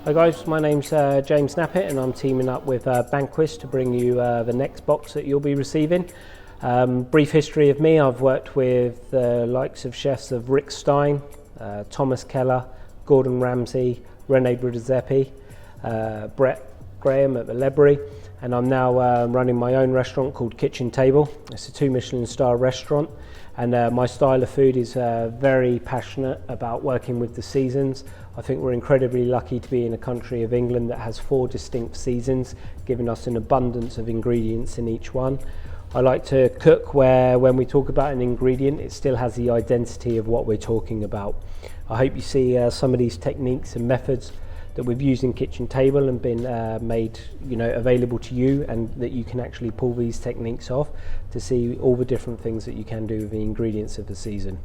Hi guys, my name's James Knappett and I'm teaming up with Banquist to bring you the next box that you'll be receiving. Brief history of me: I've worked with the likes of chefs of Rick Stein, Thomas Keller, Gordon Ramsay, Rene Brigitte, Brett Graham at the Lebury, and I'm now running my own restaurant called Kitchen Table. It's a 2 Michelin star restaurant, and my style of food is very passionate about working with the seasons. I think we're incredibly lucky to be in a country of England that has 4 distinct seasons, giving us an abundance of ingredients in each one. I like to cook where when we talk about an ingredient, it still has the identity of what we're talking about. I hope you see some of these techniques and methods that we've used in Kitchen Table and been made available to you, and that you can actually pull these techniques off to see all the different things that you can do with the ingredients of the season.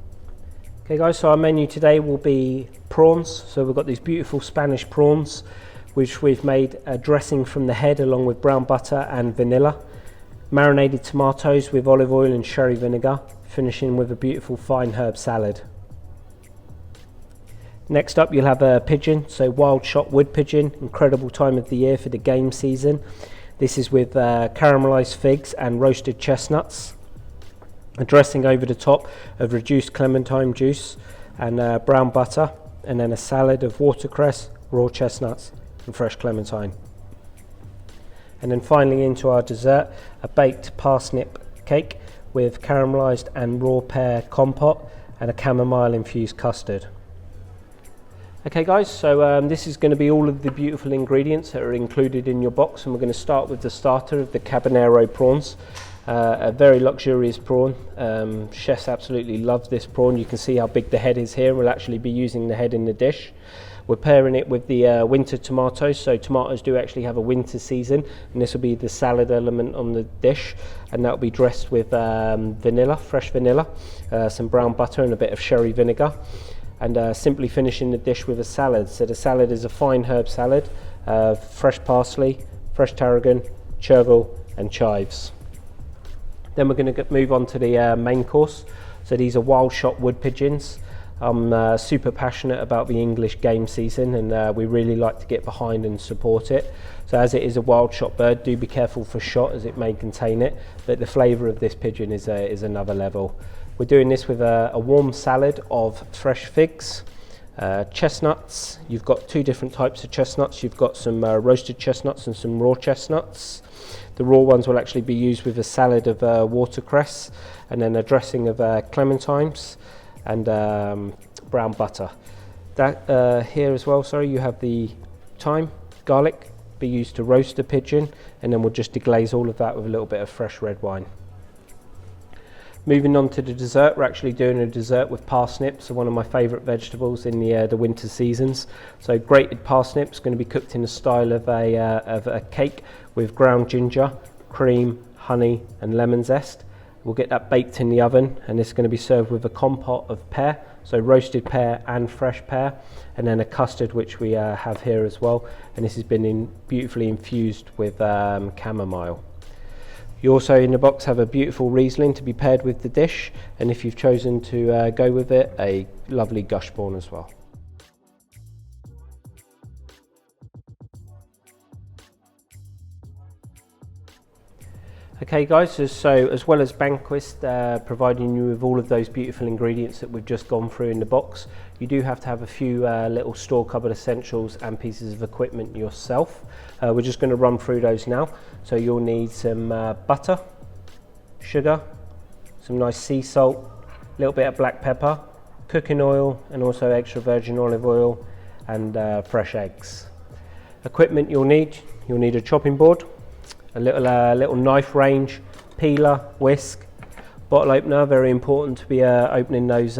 Okay guys, so our menu today will be prawns. So we've got these beautiful Spanish prawns, which we've made a dressing from the head along with brown butter and vanilla. Marinated tomatoes with olive oil and sherry vinegar, finishing with a beautiful fine herb salad. Next up you'll have a pigeon, so wild shot wood pigeon, incredible time of the year for the game season. This is with caramelized figs and roasted chestnuts. A dressing over the top of reduced clementine juice and brown butter, and then a salad of watercress, raw chestnuts and fresh clementine. And then finally into our dessert, a baked parsnip cake with caramelized and raw pear compote and a chamomile infused custard. Okay guys, so this is going to be all of the beautiful ingredients that are included in your box, and we're going to start with the starter of the cabanero prawns. A very luxurious prawn. Chefs absolutely love this prawn. You can see how big the head is here. We'll actually be using the head in the dish. We're pairing it with the winter tomatoes, so tomatoes do actually have a winter season, and this will be the salad element on the dish, and that will be dressed with vanilla, fresh vanilla, some brown butter and a bit of sherry vinegar, and simply finishing the dish with a salad. So the salad is a fine herb salad, fresh parsley, fresh tarragon, chervil and chives. Then we're going to move on to the main course. So these are wild shot wood pigeons. I'm super passionate about the English game season, and we really like to get behind and support it. So as it is a wild shot bird, do be careful for shot as it may contain it, but the flavour of this pigeon is another level. We're doing this with a warm salad of fresh figs, chestnuts. You've got 2 different types of chestnuts. You've got some roasted chestnuts and some raw chestnuts. The raw ones will actually be used with a salad of watercress, and then a dressing of clementines and brown butter. That here as well, sorry, you have the thyme, garlic, be used to roast the pigeon, and then we'll just deglaze all of that with a little bit of fresh red wine. Moving on to the dessert, we're actually doing a dessert with parsnips, so one of my favourite vegetables in the winter seasons. So grated parsnips going to be cooked in the style of a cake with ground ginger, cream, honey and lemon zest. We'll get that baked in the oven, and this is going to be served with a compote of pear, so roasted pear and fresh pear, and then a custard which we have here as well, and this has been beautifully infused with chamomile. You also in the box have a beautiful Riesling to be paired with the dish, and if you've chosen to go with it, a lovely Gushborn as well. Okay guys, so as well as Banquist providing you with all of those beautiful ingredients that we've just gone through in the box, you do have to have a few little store cupboard essentials and pieces of equipment yourself. We're just going to run through those now. So you'll need some butter, sugar, some nice sea salt, a little bit of black pepper, cooking oil and also extra virgin olive oil, and fresh eggs. Equipment you'll need a chopping board, a little knife range, peeler, whisk, bottle opener, very important to be opening those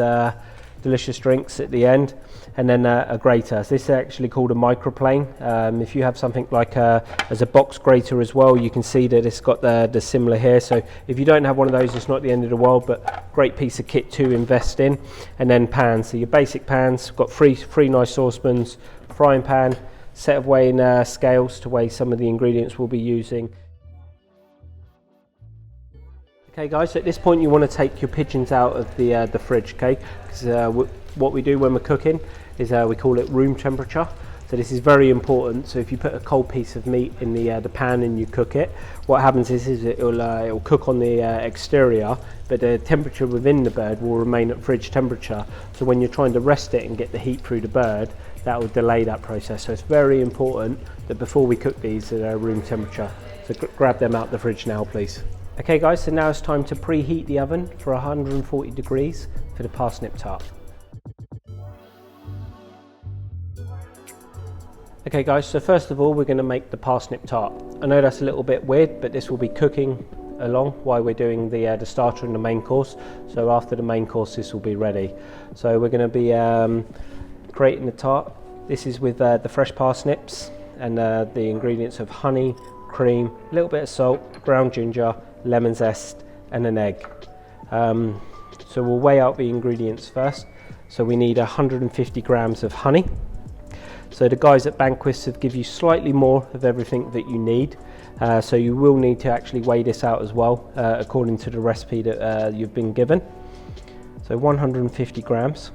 delicious drinks at the end, and then a grater. So this is actually called a microplane. If you have something like as a box grater as well, you can see that it's got the similar here. So if you don't have one of those, it's not the end of the world, but great piece of kit to invest in. And then pans, so your basic pans, got three nice saucepans, frying pan, set of weighing scales to weigh some of the ingredients we'll be using. Okay guys, so at this point you want to take your pigeons out of the fridge, okay? Because what we do when we're cooking is we call it room temperature. So this is very important. So if you put a cold piece of meat in the pan and you cook it, what happens is it'll cook on the exterior, but the temperature within the bird will remain at fridge temperature. So when you're trying to rest it and get the heat through the bird, that will delay that process. So it's very important that before we cook these at room temperature. So grab them out the fridge now, please. Okay guys, so now it's time to preheat the oven for 140 degrees for the parsnip tart. Okay guys, so first of all we're going to make the parsnip tart. I know that's a little bit weird, but this will be cooking along while we're doing the starter and the main course. So after the main course this will be ready. So we're going to be creating the tart. This is with the fresh parsnips and the ingredients of honey, cream, a little bit of salt, ground ginger, lemon zest and an egg. So we'll weigh out the ingredients first. So we need 150 grams of honey. So the guys at Banquist have give you slightly more of everything that you need. So you will need to actually weigh this out as well, according to the recipe that you've been given. So 150 grams.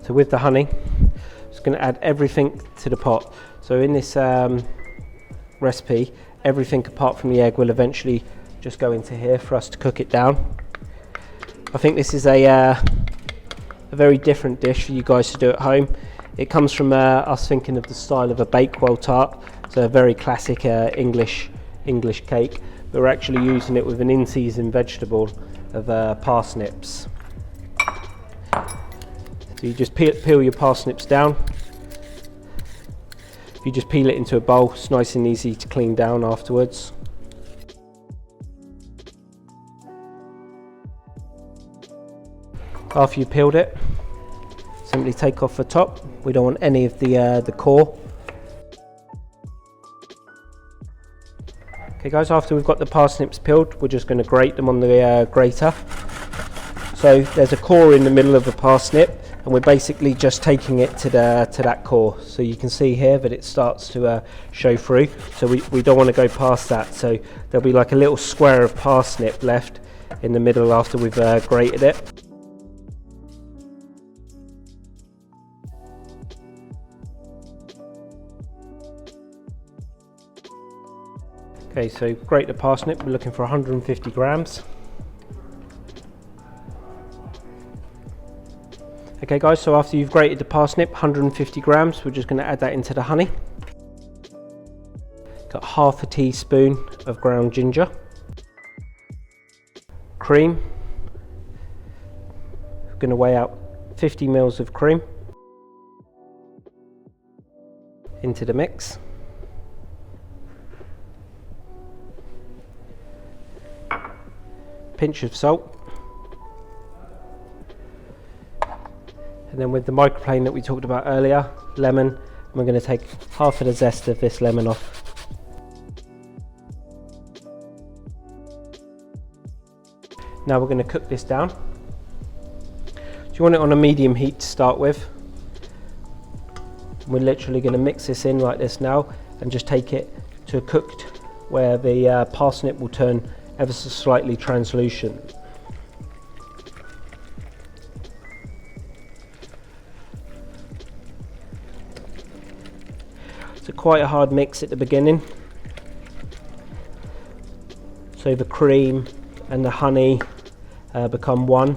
So with the honey, just going to add everything to the pot. So in this recipe, everything apart from the egg will eventually just go into here for us to cook it down. I think this is a very different dish for you guys to do at home. It comes from us thinking of the style of a Bakewell tart, so a very classic English cake, but we're actually using it with an in-season vegetable of parsnips. So you just peel your parsnips down. If you just peel it into a bowl, it's nice and easy to clean down afterwards. After you peeled it, simply take off the top. We don't want any of the core. Okay guys, after we've got the parsnips peeled, we're just going to grate them on the grater. So there's a core in the middle of the parsnip, and we're basically just taking it to that core. So you can see here that it starts to show through. So we don't want to go past that. So there'll be like a little square of parsnip left in the middle after we've grated it. Okay, so grate the parsnip, we're looking for 150 grams. Okay guys, so after you've grated the parsnip, 150 grams, we're just going to add that into the honey. Got half a teaspoon of ground ginger. Cream. We're going to weigh out 50 mils of cream into the mix. Pinch of salt, and then with the microplane that we talked about earlier, lemon, we're going to take half of the zest of this lemon off. Now we're going to cook this down. So you want it on a medium heat to start with. We're literally going to mix this in like this now and just take it to a cooked where the parsnip will turn ever so slightly translucent. It's quite a hard mix at the beginning. So the cream and the honey become one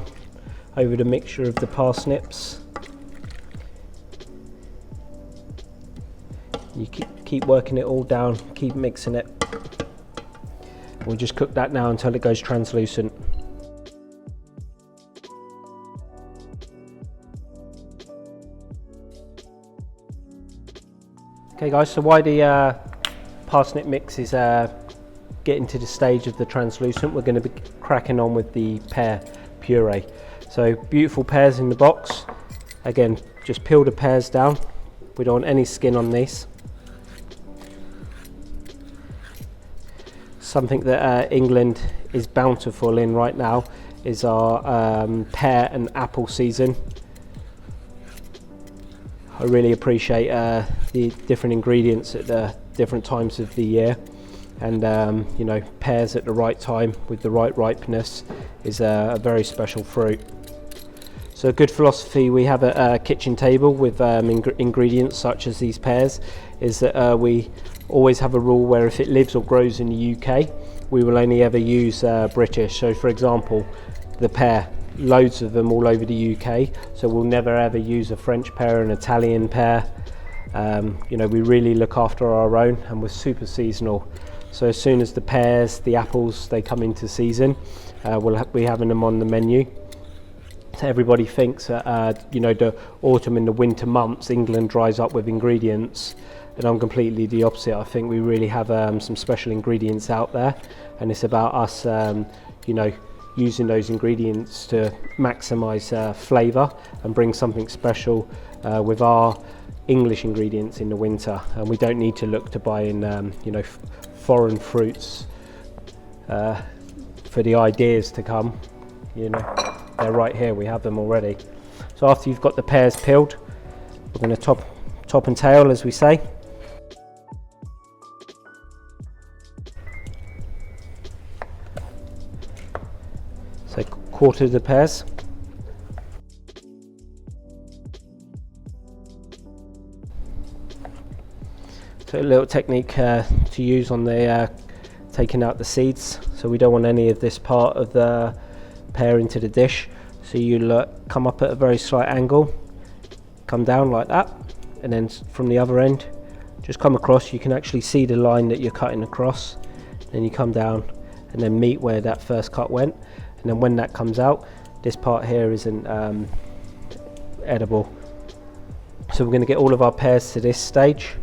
over the mixture of the parsnips. You keep working it all down, keep mixing it. We'll just cook that now until it goes translucent. Okay guys, so while the parsnip mix is getting to the stage of the translucent, we're going to be cracking on with the pear puree. So beautiful pears in the box. Again, just peel the pears down. We don't want any skin on these. Something that England is bountiful in right now is our pear and apple season. I really appreciate the different ingredients at the different times of the year, and you know, pears at the right time with the right ripeness is a very special fruit. So a good philosophy we have at a kitchen table with ingredients such as these pears is that we always have a rule where if it lives or grows in the UK, we will only ever use British. So for example, the pear, loads of them all over the UK, so we'll never ever use a French pear, an Italian pear. You know, we really look after our own, and we're super seasonal. So as soon as the pears, the apples, they come into season, we'll be having them on the menu. So everybody thinks that you know, the autumn and the winter months England dries up with ingredients, and I'm completely the opposite. I think we really have some special ingredients out there, and it's about us you know, using those ingredients to maximize flavor and bring something special with our English ingredients in the winter. And we don't need to look to buy in you know, foreign fruits for the ideas to come. You know, they're right here, we have them already. So after you've got the pears peeled, we're going to top and tail, as we say. So quarter the pears. So a little technique to use on the taking out the seeds. So we don't want any of this part of the pear into the dish. So you come up at a very slight angle, come down like that, and then from the other end, just come across. You can actually see the line that you're cutting across. Then you come down and then meet where that first cut went. And then when that comes out, this part here isn't edible. So we're going to get all of our pears to this stage.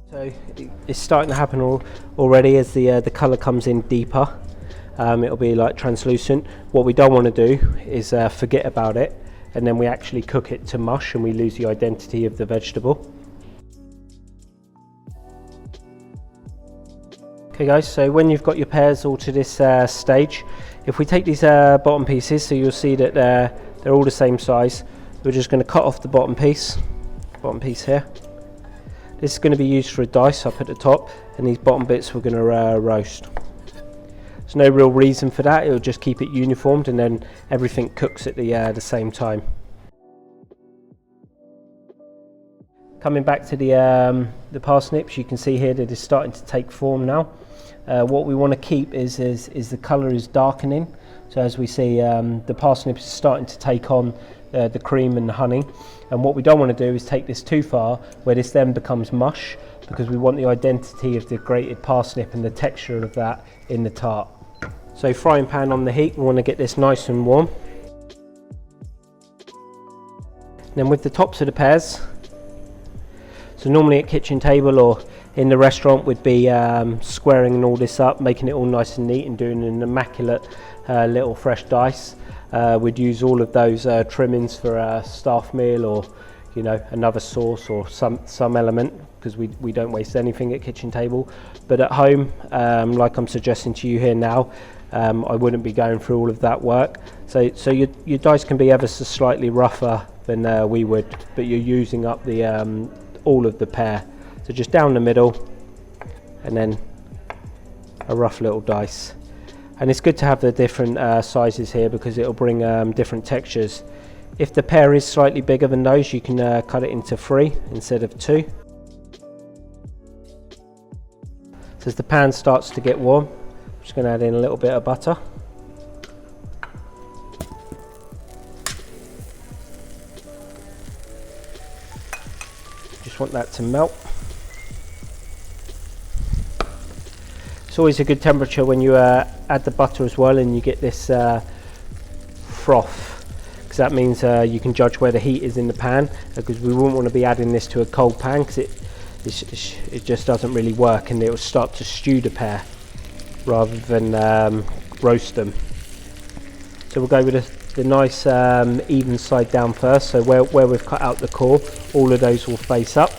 So it's starting to happen already as the colour comes in deeper. It'll be like translucent. What we don't want to do is forget about it, and then we actually cook it to mush and we lose the identity of the vegetable. Okay guys, so when you've got your pears all to this stage, if we take these bottom pieces, so you'll see that they're all the same size, we're just going to cut off the bottom piece here. This is going to be used for a dice up at the top, and these bottom bits we're going to roast. There's no real reason for that, it'll just keep it uniformed, and then everything cooks at the same time. Coming back to the parsnips, you can see here that it's starting to take form now. What we want to keep is the colour is darkening. So as we see, the parsnips is starting to take on the cream and the honey. And what we don't want to do is take this too far, where this then becomes mush, because we want the identity of the grated parsnip and the texture of that in the tart. So frying pan on the heat, we want to get this nice and warm. Then with the tops of the pears, so normally at kitchen table or in the restaurant we'd be squaring all this up, making it all nice and neat and doing an immaculate little fresh dice. We'd use all of those trimmings for a staff meal, or you know, another sauce or some element, because we don't waste anything at kitchen table. But at home, like I'm suggesting to you here now, I wouldn't be going through all of that work. So your dice can be ever so slightly rougher than we would, but you're using up the all of the pear. So just down the middle, and then a rough little dice. And it's good to have the different sizes here, because it'll bring different textures. If the pear is slightly bigger than those, you can cut it into 3 instead of 2. So as the pan starts to get warm, I'm just going to add in a little bit of butter. Just want that to melt. It's always a good temperature when you add the butter as well, and you get this froth, because that means you can judge where the heat is in the pan, because we wouldn't want to be adding this to a cold pan, because it just doesn't really work, and it will start to stew the pear rather than roast them. So we'll go with the nice even side down first. So where we've cut out the core, all of those will face up.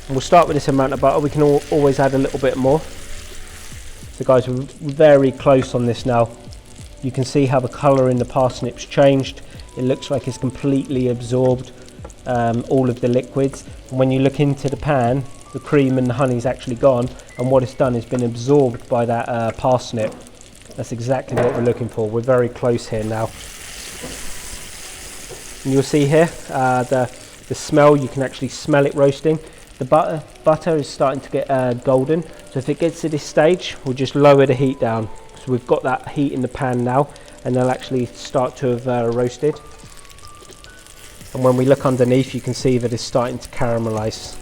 And we'll start with this amount of butter. We can always add a little bit more. So guys, we're very close on this now. You can see how the colour in the parsnips changed. It looks like it's completely absorbed all of the liquids. And when you look into the pan, the cream and the honey's actually gone, and what it's done is been absorbed by that parsnip. That's exactly what we're looking for. We're very close here now. And you'll see here the smell, you can actually smell it roasting. The butter is starting to get golden, so if it gets to this stage, we'll just lower the heat down. So we've got that heat in the pan now, and they'll actually start to have roasted. And when we look underneath, you can see that it's starting to caramelize.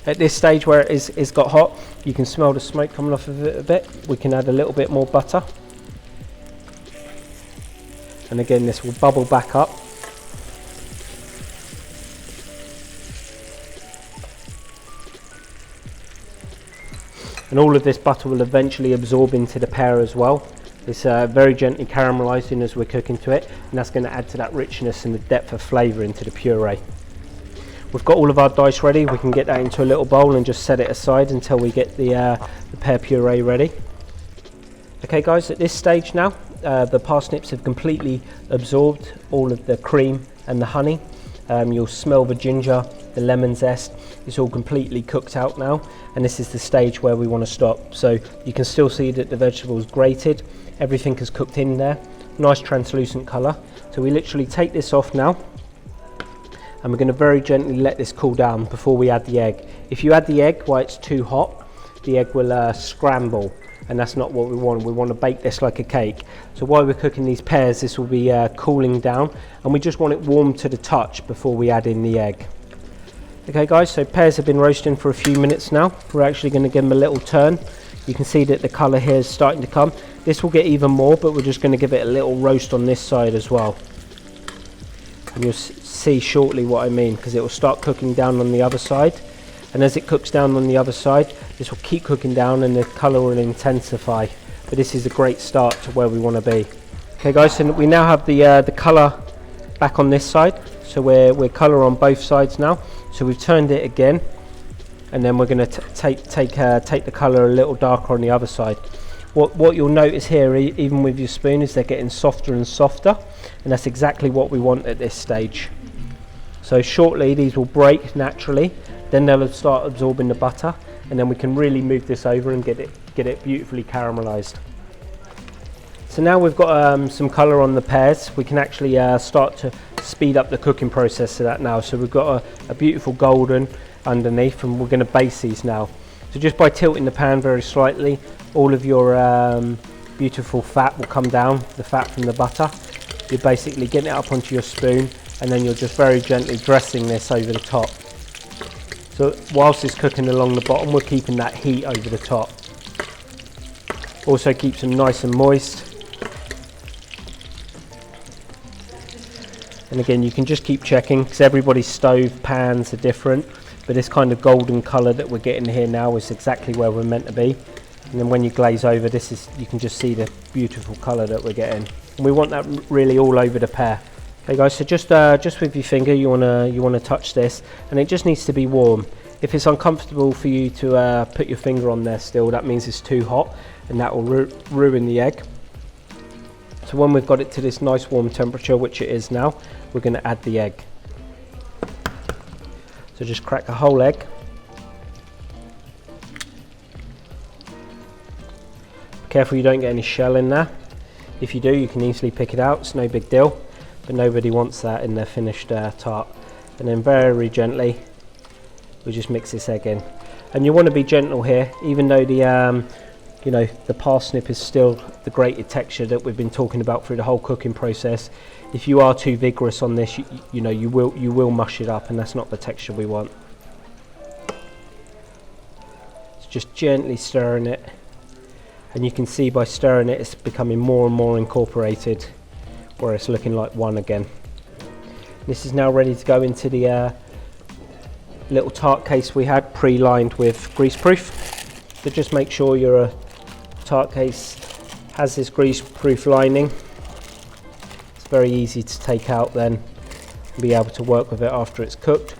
At this stage where it's got hot, you can smell the smoke coming off of it a bit. We can add a little bit more butter. And again, this will bubble back up. And all of this butter will eventually absorb into the pear as well. It's very gently caramelizing as we're cooking to it, and that's going to add to that richness and the depth of flavour into the puree. We've got all of our dice ready. We can get that into a little bowl and just set it aside until we get the pear puree ready. Okay guys, at this stage now, the parsnips have completely absorbed all of the cream and the honey. You'll smell the ginger, the lemon zest. It's all completely cooked out now, and this is the stage where we want to stop. So you can still see that the vegetables grated, everything is cooked in there, nice translucent colour. So we literally take this off now, and we're going to very gently let this cool down before we add the egg. If you add the egg while it's too hot, the egg will scramble, and that's not what we want. We want to bake this like a cake. So while we're cooking these pears, this will be cooling down, and we just want it warm to the touch before we add in the egg. Okay guys, so pears have been roasting for a few minutes now. We're actually going to give them a little turn. You can see that the colour here is starting to come. This will get even more, but we're just going to give it a little roast on this side as well. And you'll see shortly what I mean, because it will start cooking down on the other side. And as it cooks down on the other side, this will keep cooking down and the colour will intensify. But this is a great start to where we want to be. Okay guys, so we now have the colour back on this side. So we're colour on both sides now. So we've turned it again, and then we're going to take the colour a little darker on the other side. What you'll notice here, even with your spoon, is they're getting softer and softer, and that's exactly what we want at this stage. So shortly these will break naturally, then they'll start absorbing the butter, and then we can really move this over and get it beautifully caramelized. So now we've got some colour on the pears, we can actually start to speed up the cooking process to that now. So we've got a beautiful golden underneath, and we're going to base these now. So just by tilting the pan very slightly, all of your beautiful fat will come down, the fat from the butter. You're basically getting it up onto your spoon, and then you're just very gently dressing this over the top. So whilst it's cooking along the bottom, we're keeping that heat over the top. Also keeps them nice and moist. And again, you can just keep checking, because everybody's stove pans are different, but this kind of golden colour that we're getting here now is exactly where we're meant to be. And then when you glaze over, you can just see the beautiful colour that we're getting. And we want that really all over the pear. Okay guys, so just with your finger, you wanna touch this, and it just needs to be warm. If it's uncomfortable for you to put your finger on there still, that means it's too hot, and that will ruin the egg. So when we've got it to this nice warm temperature, which it is now, we're going to add the egg. So just crack a whole egg. Be careful you don't get any shell in there. If you do, you can easily pick it out, it's no big deal, but nobody wants that in their finished tart. And then very gently, we just mix this egg in. And you want to be gentle here, even though the parsnip is still the grated texture that we've been talking about through the whole cooking process. If you are too vigorous on this, you will mush it up, and that's not the texture we want. It's just gently stirring it, and you can see by stirring it, it's becoming more and more incorporated, where it's looking like one again. This is now ready to go into the little tart case we had pre-lined with greaseproof. So just make sure your tart case has this greaseproof lining. It's very easy to take out then and be able to work with it after it's cooked.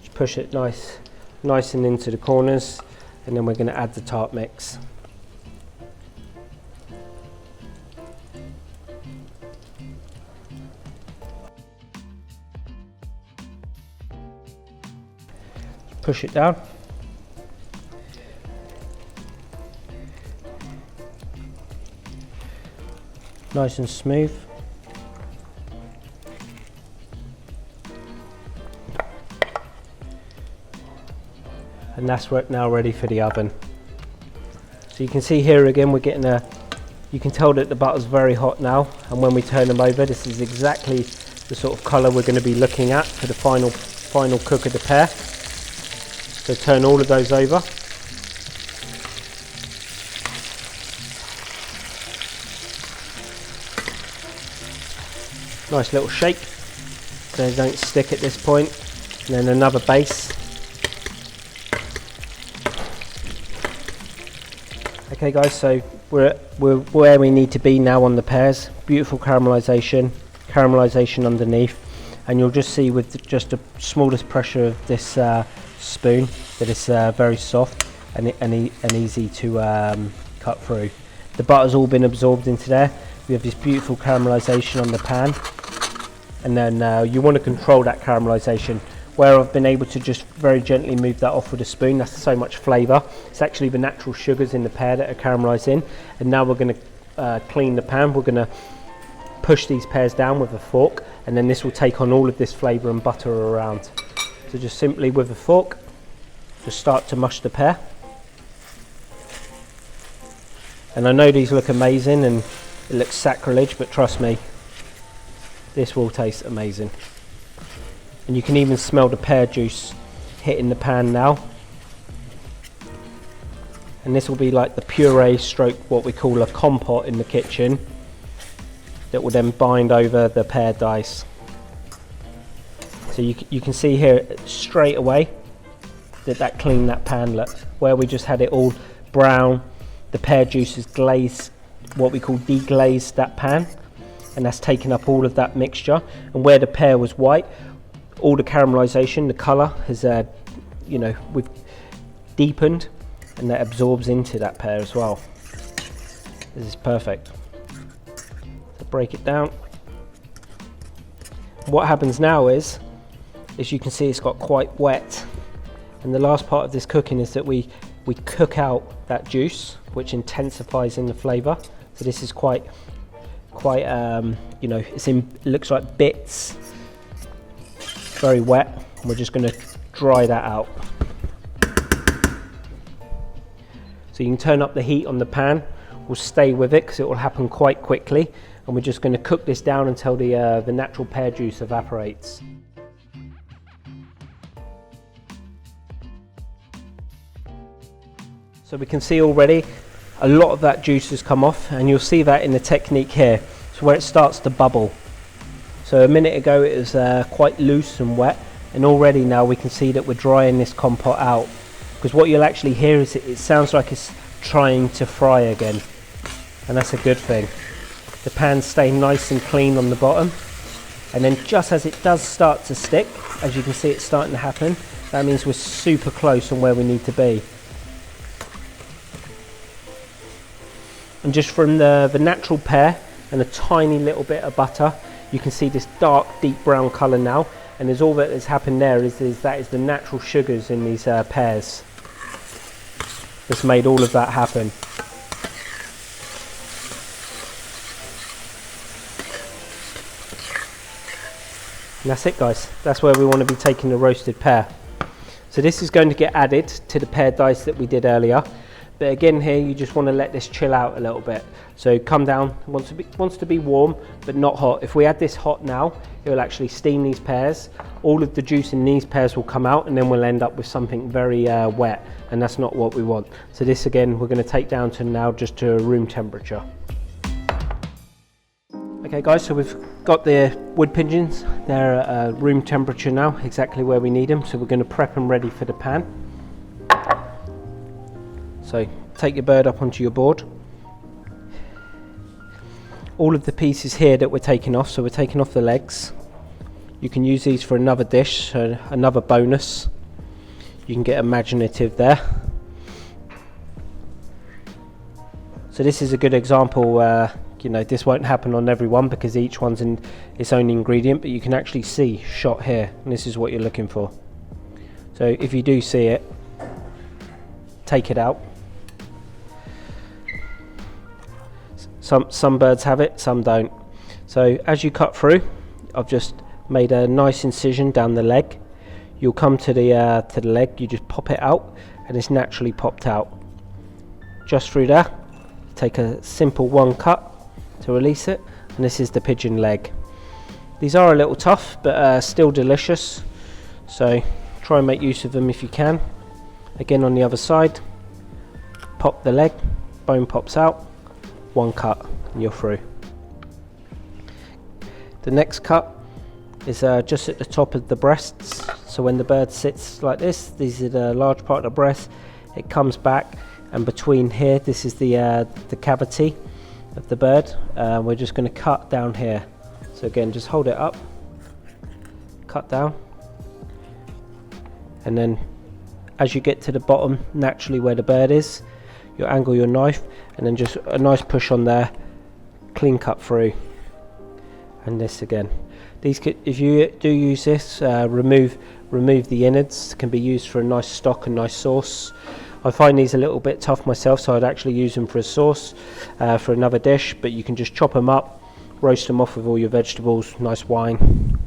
Just push it nice and into the corners, and then we're going to add the tart mix. push it down. Nice and smooth. And that's now ready for the oven. So you can see here again we're getting you can tell that the butter's very hot now, and when we turn them over, this is exactly the sort of colour we're going to be looking at for the final cook of the pear. So turn all of those over. Nice little shake so they don't stick at this point. And then another base. Okay guys, so we're where we need to be now on the pears. Beautiful caramelization underneath, and you'll just see with just the smallest pressure of this spoon that it's very soft and easy to cut through. The butter's all been absorbed into there. We have this beautiful caramelization on the pan, and then you want to control that caramelization. Where I've been able to just very gently move that off with a spoon, that's so much flavour. It's actually the natural sugars in the pear that are caramelised in. And now we're going to clean the pan. We're going to push these pears down with a fork, and then this will take on all of this flavour and butter around. So just simply with a fork, just start to mush the pear. And I know these look amazing and it looks sacrilege, but trust me, this will taste amazing. And you can even smell the pear juice hitting the pan now. And this will be like the puree stroke what we call a compote in the kitchen that will then bind over the pear dice. So you can see here straight away that cleaned that pan look. Where we just had it all brown, the pear juice has glazed, what we call deglazed that pan, and that's taken up all of that mixture. And where the pear was white, all the caramelization, the colour has, we've deepened, and that absorbs into that pear as well. This is perfect. So break it down. What happens now is you can see it's got quite wet, and the last part of this cooking is that we cook out that juice, which intensifies in the flavour. So this is quite it looks like bits. Very wet, and we're just going to dry that out. So you can turn up the heat on the pan. We'll stay with it because it will happen quite quickly, and we're just going to cook this down until the natural pear juice evaporates. So we can see already a lot of that juice has come off, and you'll see that in the technique here. So where it starts to bubble. So a minute ago it was quite loose and wet, and already now we can see that we're drying this compote out, because what you'll actually hear is it sounds like it's trying to fry again, and that's a good thing. The pan's staying nice and clean on the bottom, and then just as it does start to stick, as you can see it's starting to happen, that means we're super close on where we need to be. And just from the natural pear and a tiny little bit of butter, you can see this dark, deep brown colour now, and there's all that has happened there is the natural sugars in these pears that's made all of that happen. And that's it guys, that's where we want to be taking the roasted pear. So this is going to get added to the pear dice that we did earlier. But again here you just want to let this chill out a little bit. So come down, wants to be warm but not hot. If we add this hot now, it will actually steam these pears. All of the juice in these pears will come out, and then we'll end up with something very wet, and that's not what we want. So this again we're going to take down to now just to room temperature. Okay guys, so we've got the wood pigeons. They're at room temperature now, exactly where we need them. So we're going to prep them ready for the pan. So take your bird up onto your board. All of the pieces here that we're taking off, so we're taking off the legs. You can use these for another dish, so another bonus. You can get imaginative there. So this is a good example. This won't happen on everyone because each one's in its own ingredient, but you can actually see shot here, and this is what you're looking for. So if you do see it, take it out. Some birds have it, some don't. So as you cut through, I've just made a nice incision down the leg. You'll come to the leg, you just pop it out, and it's naturally popped out. Just through there, take a simple one cut to release it, and this is the pigeon leg. These are a little tough, but still delicious. So try and make use of them if you can. Again, on the other side, pop the leg, bone pops out, one cut, and you're through. The next cut is just at the top of the breasts. So when the bird sits like this, these are the large part of the breast. It comes back, and between here, this is the cavity of the bird. We're just going to cut down here. So again, just hold it up, cut down, and then as you get to the bottom, naturally where the bird is, you'll angle your knife, and then just a nice push on there, clean cut through. And this again. These if you do use this, remove the innards. Can be used for a nice stock and nice sauce. I find these a little bit tough myself, so I'd actually use them for a sauce, for another dish. But you can just chop them up, roast them off with all your vegetables, nice wine.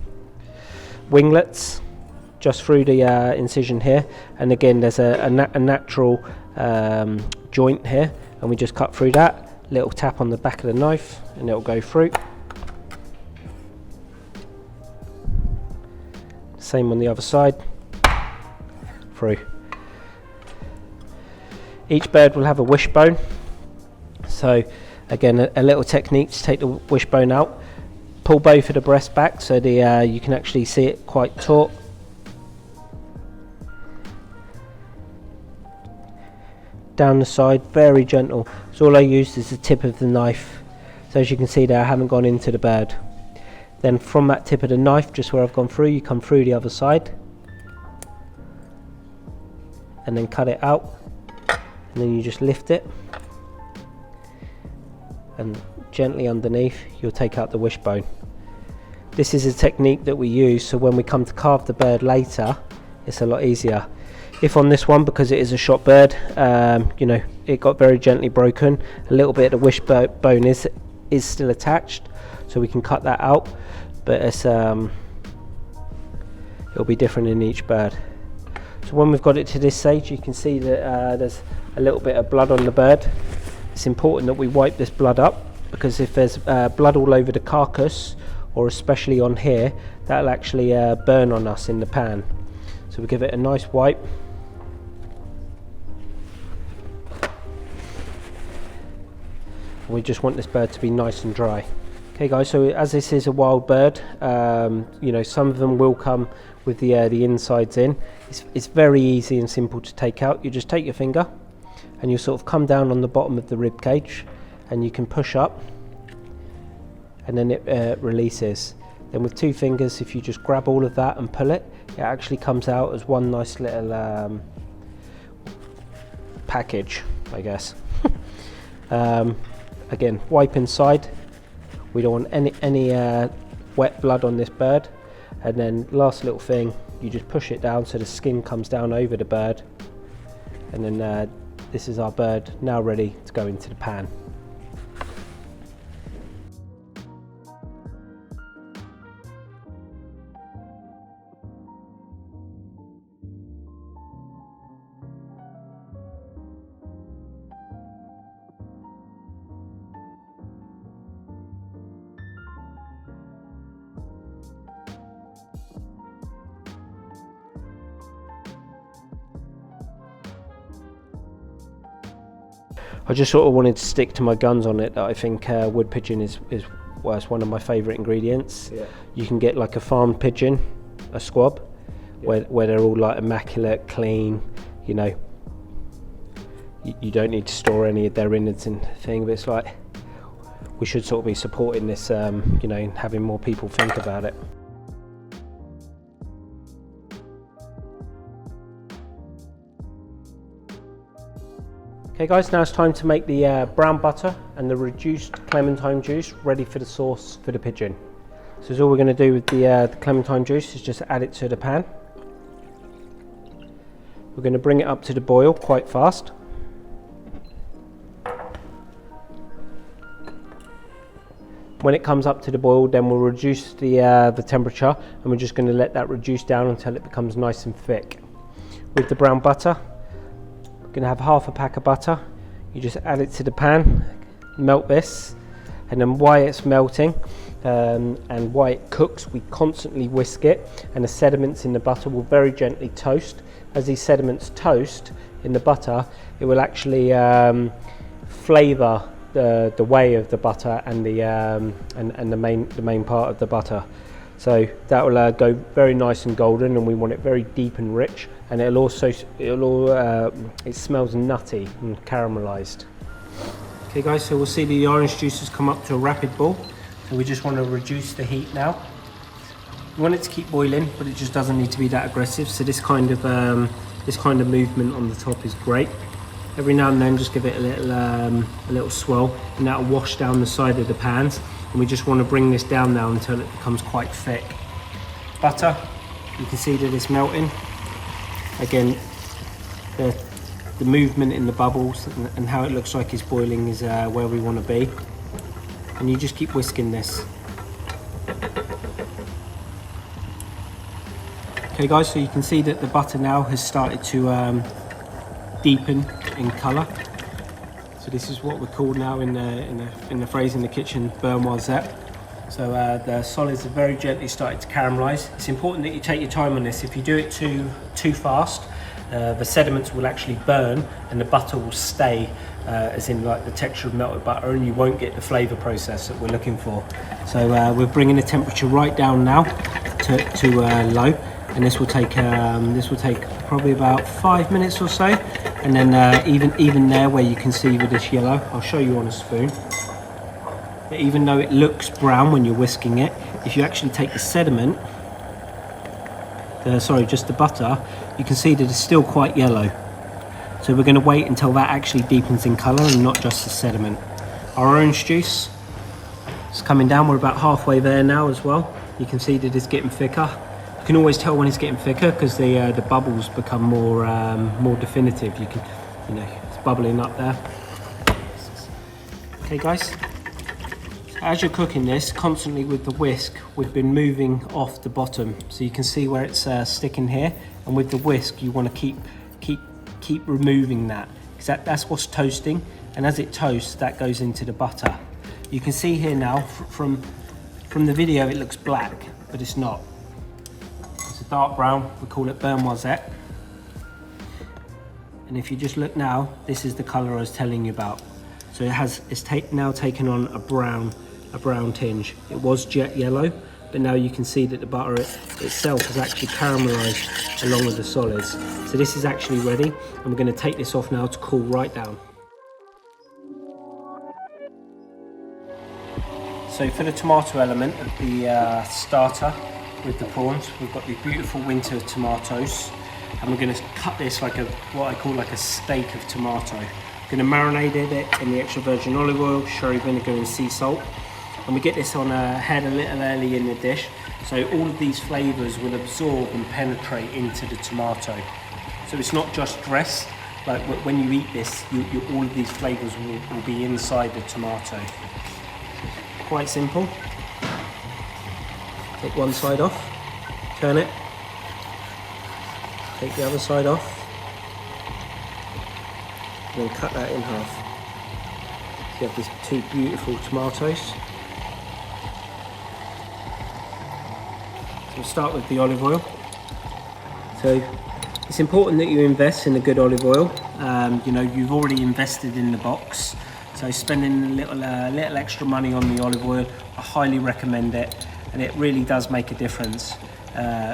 Winglets, just through the incision here, and again there's a natural joint here, and we just cut through that. Little tap on the back of the knife, and it'll go through. Same on the other side, through. Each bird will have a wishbone. So again, a little technique to take the wishbone out. Pull both of the breasts back so you can actually see it quite taut. Down the side, very gentle. So all I used is the tip of the knife. So as you can see there, I haven't gone into the bird. Then from that tip of the knife, just where I've gone through, you come through the other side, and then cut it out, and then you just lift it, and gently underneath you'll take out the wishbone. This is a technique that we use, so when we come to carve the bird later, it's a lot easier. If on this one, because it is a shot bird, you know, it got very gently broken, a little bit of the wishbone is still attached, so we can cut that out, but it's it'll be different in each bird. So when we've got it to this stage, you can see that there's a little bit of blood on the bird. It's important that we wipe this blood up, because if there's blood all over the carcass, or especially on here, that'll actually burn on us in the pan. So we give it a nice wipe. We just want this bird to be nice and dry. Okay guys, so as this is a wild bird, you know, some of them will come with the insides in. It's very easy and simple to take out. You just take your finger and you sort of come down on the bottom of the rib cage, and you can push up, and then it releases. Then with two fingers, if you just grab all of that and pull it, it actually comes out as one nice little package, I guess. Again, wipe inside. We don't want any wet blood on this bird. And then last little thing, you just push it down so the skin comes down over the bird. And then this is our bird now ready to go into the pan. I just sort of wanted to stick to my guns on it. That I think wood pigeon is well, it's one of my favourite ingredients. Yeah. You can get like a farmed pigeon, a squab, yeah, where they're all like immaculate, clean. You know, you don't need to store any of their innards and thing. But it's like we should sort of be supporting this, you know, and having more people think about it. Okay guys, now it's time to make the brown butter and the reduced clementine juice ready for the sauce for the pigeon. So all we're going to do with the clementine juice is just add it to the pan. We're going to bring it up to the boil quite fast. When it comes up to the boil, then we'll reduce the temperature, and we're just going to let that reduce down until it becomes nice and thick. With the brown butter, we're going to have half a pack of butter. You just add it to the pan, melt this, and then while it's melting and while it cooks, we constantly whisk it, and the sediments in the butter will very gently toast. As these sediments toast in the butter, it will actually flavour the whey of the butter and the main part of the butter. So that will go very nice and golden, and we want it very deep and rich, and it smells nutty and caramelised. Okay guys, so we'll see the orange juice has come up to a rapid boil, so we just want to reduce the heat now. We want it to keep boiling, but it just doesn't need to be that aggressive, so this kind of movement on the top is great. Every now and then just give it a little swirl, and that'll wash down the side of the pans, and we just want to bring this down now until it becomes quite thick. Butter, you can see that it's melting. Again, the movement in the bubbles and how it looks like it's boiling is where we want to be, and you just keep whisking this. Okay guys, so you can see that the butter now has started to deepen in colour. So this is what we're called now in the phrase in the kitchen, beurre noisette. So the solids are very gently starting to caramelise. It's important that you take your time on this. If you do it too fast, the sediments will actually burn and the butter will stay, as in like the texture of melted butter, and you won't get the flavour process that we're looking for. So we're bringing the temperature right down now to low, and this will take probably about 5 minutes or so. And then even there where you can see with this yellow, I'll show you on a spoon. But even though it looks brown when you're whisking it, if you actually take the sediment, just the butter, you can see that it's still quite yellow. So we're going to wait until that actually deepens in colour and not just the sediment. Our orange juice is coming down. We're about halfway there now as well. You can see that it's getting thicker. You can always tell when it's getting thicker because the bubbles become more definitive. You can, it's bubbling up there. Okay guys, so as you're cooking this constantly with the whisk, we've been moving off the bottom, so you can see where it's sticking here, and with the whisk you want to keep removing that, because that's what's toasting, and as it toasts that goes into the butter. You can see here now from the video it looks black, but it's not. Dark brown, we call it beurre noisette. And if you just look now, this is the colour I was telling you about. So it's now taken on a brown tinge. It was jet yellow, but now you can see that the butter itself has actually caramelised along with the solids. So this is actually ready, and we're going to take this off now to cool right down. So for the tomato element of the starter, with the prawns, we've got these beautiful winter tomatoes, and we're going to cut this like what I call like a steak of tomato. We're going to marinate it in the extra virgin olive oil, sherry vinegar and sea salt, and we get this on head a little early in the dish, so all of these flavours will absorb and penetrate into the tomato. So it's not just dress, like when you eat this, all of these flavours will be inside the tomato. Quite simple. Take one side off, turn it, take the other side off, and then cut that in half. So you have these two beautiful tomatoes. So we'll start with the olive oil. So it's important that you invest in a good olive oil. You've already invested in the box, so spending a little extra money on the olive oil, I highly recommend it. And it really does make a difference.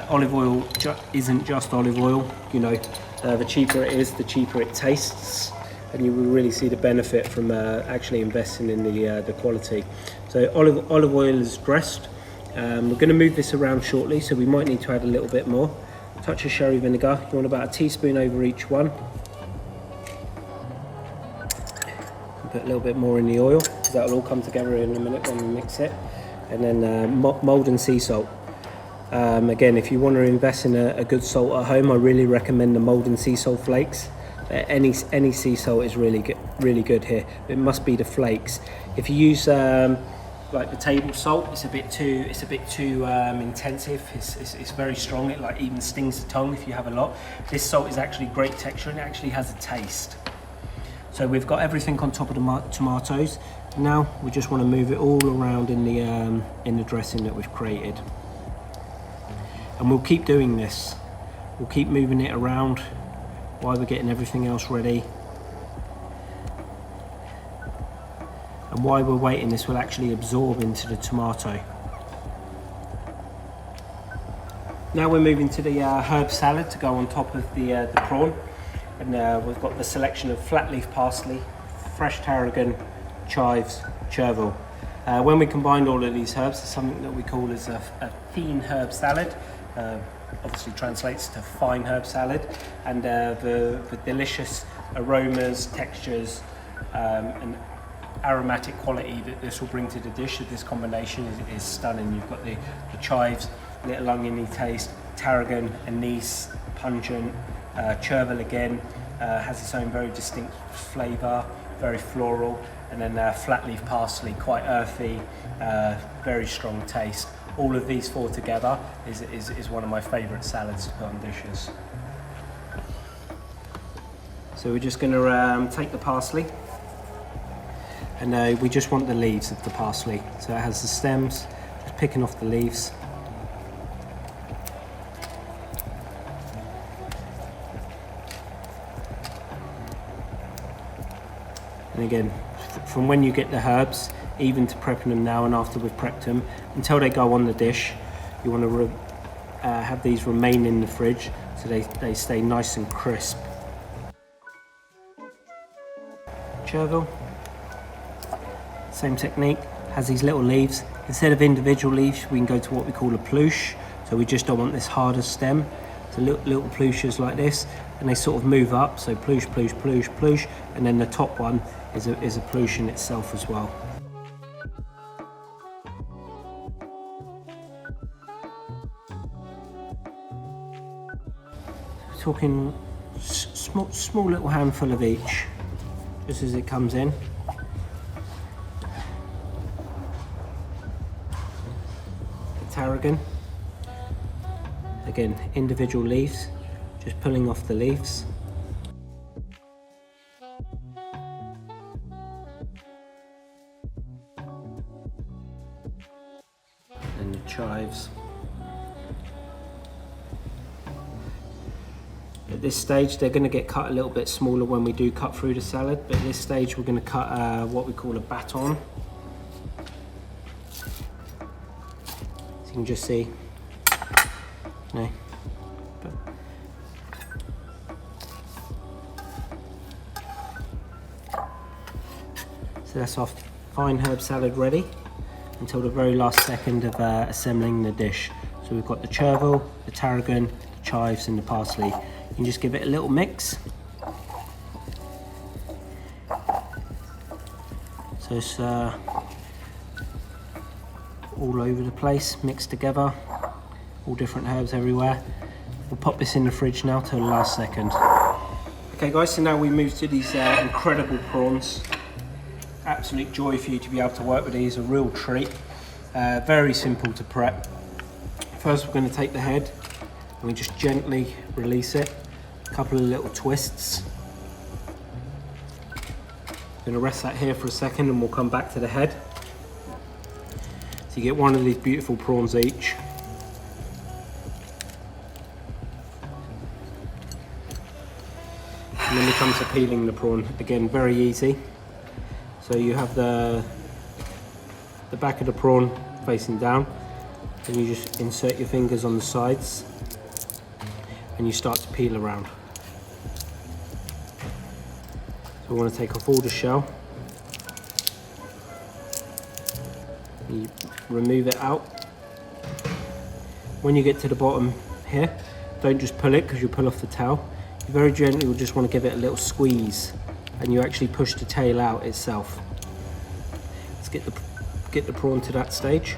Olive oil isn't just olive oil, the cheaper it is, the cheaper it tastes, and you will really see the benefit from actually investing in the quality. So olive oil is dressed. We're going to move this around shortly, so we might need to add a little bit more. A touch of sherry vinegar, you want about a teaspoon over each one. Put a little bit more in the oil, because that will all come together in a minute when we mix it. And then mould and sea salt. Again, if you want to invest in a good salt at home, I really recommend the Maldon sea salt flakes. Any sea salt is really good here. It must be the flakes. If you use like the table salt, it's a bit too intensive. It's very strong. It like even stings the tongue if you have a lot. This salt is actually great texture and it actually has a taste. So we've got everything on top of the tomatoes. Now we just want to move it all around in the dressing that we've created. And we'll keep doing this. We'll keep moving it around while we're getting everything else ready. And while we're waiting, this will actually absorb into the tomato. Now we're moving to the herb salad to go on top of the prawn. And we've got the selection of flat leaf parsley, fresh tarragon, chives, chervil. When we combined all of these herbs, it's something that we call as a thin herb salad. Obviously translates to fine herb salad, and the delicious aromas, textures, and aromatic quality that this will bring to the dish of this combination is stunning. You've got the chives, little oniony taste, tarragon, anise, pungent, chervil again, has its own very distinct flavour, very floral, and then flat leaf parsley, quite earthy, very strong taste. All of these four together is one of my favourite salads to put on dishes. So we're just going to take the parsley, and we just want the leaves of the parsley. So it has the stems, just picking off the leaves. And again, from when you get the herbs, even to prepping them now and after we've prepped them, until they go on the dish, you want to have these remain in the fridge so they stay nice and crisp. Chervil, same technique, has these little leaves. Instead of individual leaves, we can go to what we call a pluche, so we just don't want this harder stem. So little pluches like this, and they sort of move up, so pluche, pluche, pluche, pluche, and then the top one is a pluche in itself as well. Talking small little handful of each, just as it comes in. The tarragon, again individual leaves, just pulling off the leaves. And the chives. At this stage, they're going to get cut a little bit smaller when we do cut through the salad, but at this stage we're going to cut what we call a baton. So you can just see, no. So that's our fine herb salad ready until the very last second of assembling the dish. So we've got the chervil, the tarragon, the chives and the parsley. You can just give it a little mix. So it's all over the place, mixed together, all different herbs everywhere. We'll pop this in the fridge now till the last second. Okay guys, so now we move to these incredible prawns. Absolute joy for you to be able to work with these, a real treat. Very simple to prep. First we're going to take the head and we just gently release it. A couple of little twists. Going to rest that here for a second and we'll come back to the head. So you get one of these beautiful prawns each. And then we come to peeling the prawn. Again, very easy. So you have the back of the prawn facing down, and you just insert your fingers on the sides and you start to peel around. So we want to take off all the shell. You remove it out. When you get to the bottom here, don't just pull it because you'll pull off the tail. You very gently will just want to give it a little squeeze and you actually push the tail out itself. Let's get the prawn to that stage.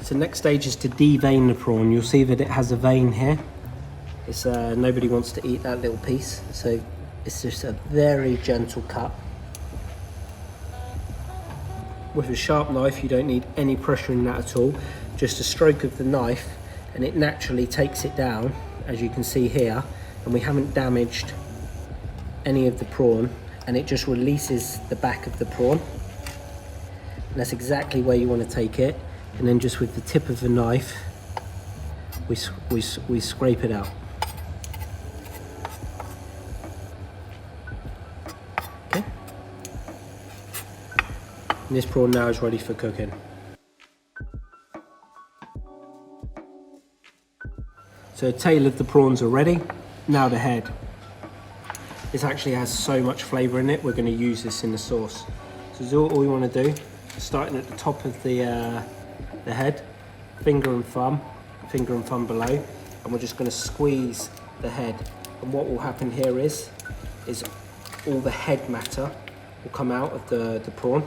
So next stage is to devein the prawn. You'll see that it has a vein here. It's nobody wants to eat that little piece, so it's just a very gentle cut. With a sharp knife, you don't need any pressure in that at all. Just a stroke of the knife, and it naturally takes it down, as you can see here, and we haven't damaged any of the prawn, and it just releases the back of the prawn. And that's exactly where you want to take it. And then just with the tip of the knife, we scrape it out. Okay. And this prawn now is ready for cooking. So the tail of the prawns are ready. Now the head. This actually has so much flavour in it, we're going to use this in the sauce. So all we want to do, starting at the top of the head, finger and thumb below, and we're just going to squeeze the head. And what will happen here is all the head matter will come out of the prawn.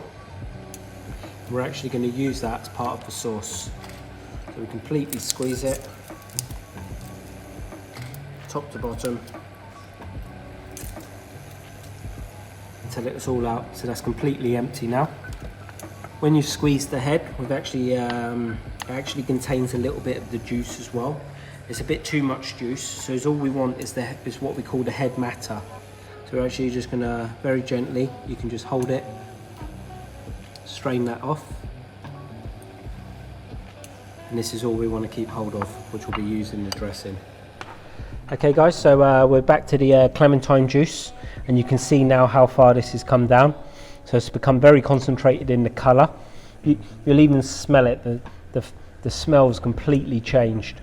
We're actually going to use that as part of the sauce. So we completely squeeze it, top to bottom, until it's all out. So that's completely empty now. When you squeeze the head, we've actually it actually contains a little bit of the juice as well. It's a bit too much juice, so all we want is what we call the head matter. So we're actually just gonna very gently, you can just hold it, strain that off, and this is all we want to keep hold of, which will be used in the dressing. Okay guys, so we're back to the clementine juice, and you can see now how far this has come down. So it's become very concentrated in the colour. You'll even smell it. The smell's completely changed.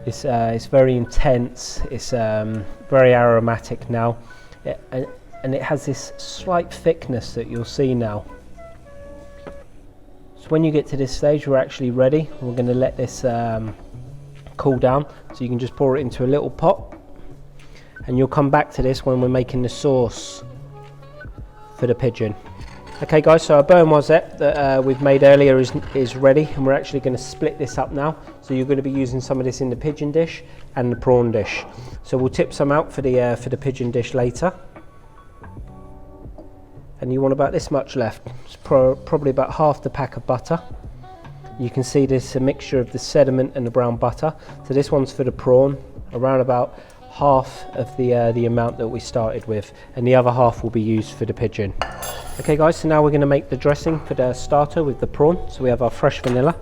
It's very intense. It's very aromatic now, and it has this slight thickness that you'll see now. So when you get to this stage, we're actually ready. We're going to let this cool down, so you can just pour it into a little pot, and you'll come back to this when we're making the sauce for the pigeon. Okay guys, so our beurre noisette that we've made earlier is ready, and we're actually going to split this up now. So you're going to be using some of this in the pigeon dish and the prawn dish. So we'll tip some out for the pigeon dish later. And you want about this much left. It's probably about half the pack of butter. You can see there's a mixture of the sediment and the brown butter. So this one's for the prawn, around about half of the amount that we started with, and the other half will be used for the pigeon. Okay guys, so now we're going to make the dressing for the starter with the prawn. So we have our fresh vanilla.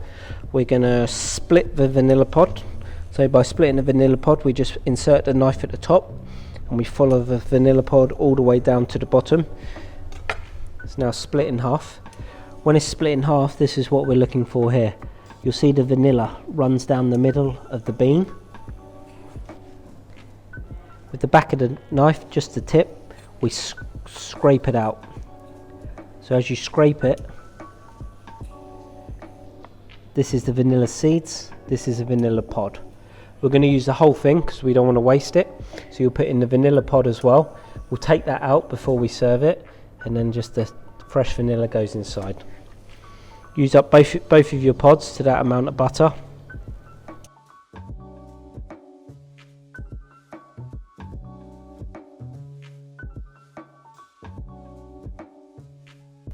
We're going to split the vanilla pod. So by splitting the vanilla pod, we just insert the knife at the top, and we follow the vanilla pod all the way down to the bottom. It's now split in half. When it's split in half, this is what we're looking for here. You'll see the vanilla runs down the middle of the bean. With the back of the knife, just the tip, we scrape it out. So as you scrape it, this is the vanilla seeds, this is a vanilla pod. We're going to use the whole thing because we don't want to waste it. So you'll put in the vanilla pod as well. We'll take that out before we serve it, and then just the fresh vanilla goes inside. Use up both of your pods to that amount of butter.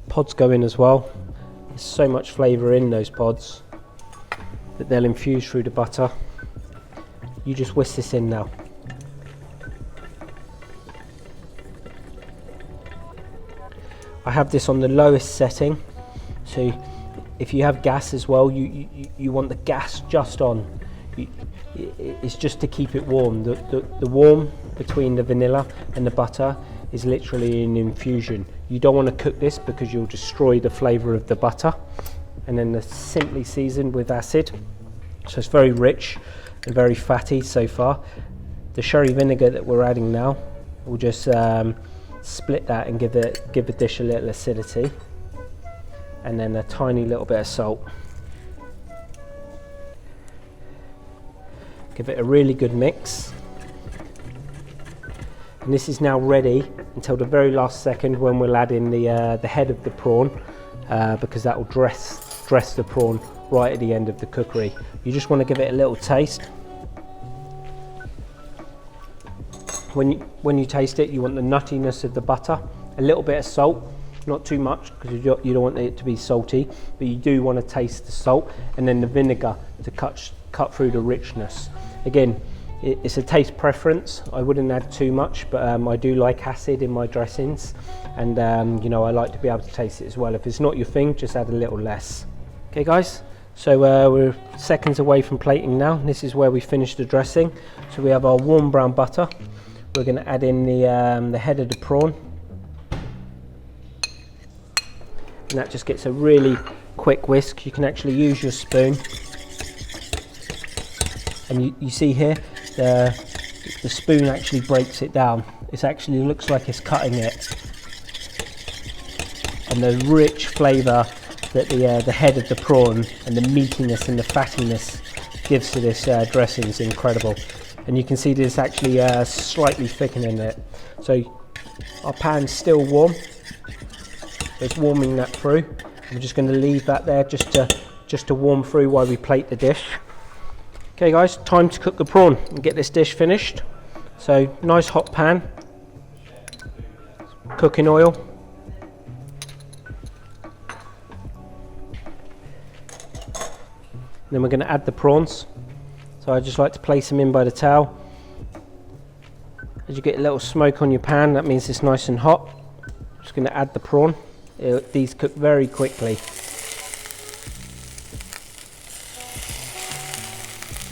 Pods go in as well. There's so much flavour in those pods that they'll infuse through the butter. You just whisk this in now. I have this on the lowest setting, so if you have gas as well, you want the gas just on. It's just to keep it warm. The warm between the vanilla and the butter is literally an infusion. You don't want to cook this because you'll destroy the flavour of the butter. And then it's simply seasoned with acid, so it's very rich and very fatty so far. The sherry vinegar that we're adding now will just split that and give the dish a little acidity, and then a tiny little bit of salt. Give it a really good mix. And this is now ready until the very last second when we'll add in the head of the prawn, because that will dress dress the prawn right at the end of the cookery. You just want to give it a little taste. When you taste it, you want the nuttiness of the butter, a little bit of salt, not too much because you don't want it to be salty, but you do want to taste the salt, and then the vinegar to cut through the richness. Again, it's a taste preference. I wouldn't add too much, but I do like acid in my dressings, and you know, I like to be able to taste it as well. If it's not your thing, just add a little less. Okay guys, so we're seconds away from plating now. This is where we finish the dressing. So we have our warm brown butter. We're going to add in the head of the prawn, and that just gets a really quick whisk. You can actually use your spoon, and you see here the spoon actually breaks it down. It actually looks like it's cutting it, and the rich flavour that the head of the prawn and the meatiness and the fattiness gives to this dressing is incredible. And you can see this actually slightly thickening it. So our pan's still warm, it's warming that through. I'm just going to leave that there just to warm through while we plate the dish. Okay guys, time to cook the prawn and get this dish finished. So nice hot pan, cooking oil, then we're going to add the prawns. So I just like to place them in by the towel. As you get a little smoke on your pan, that means it's nice and hot. Just going to add the prawn. These cook very quickly.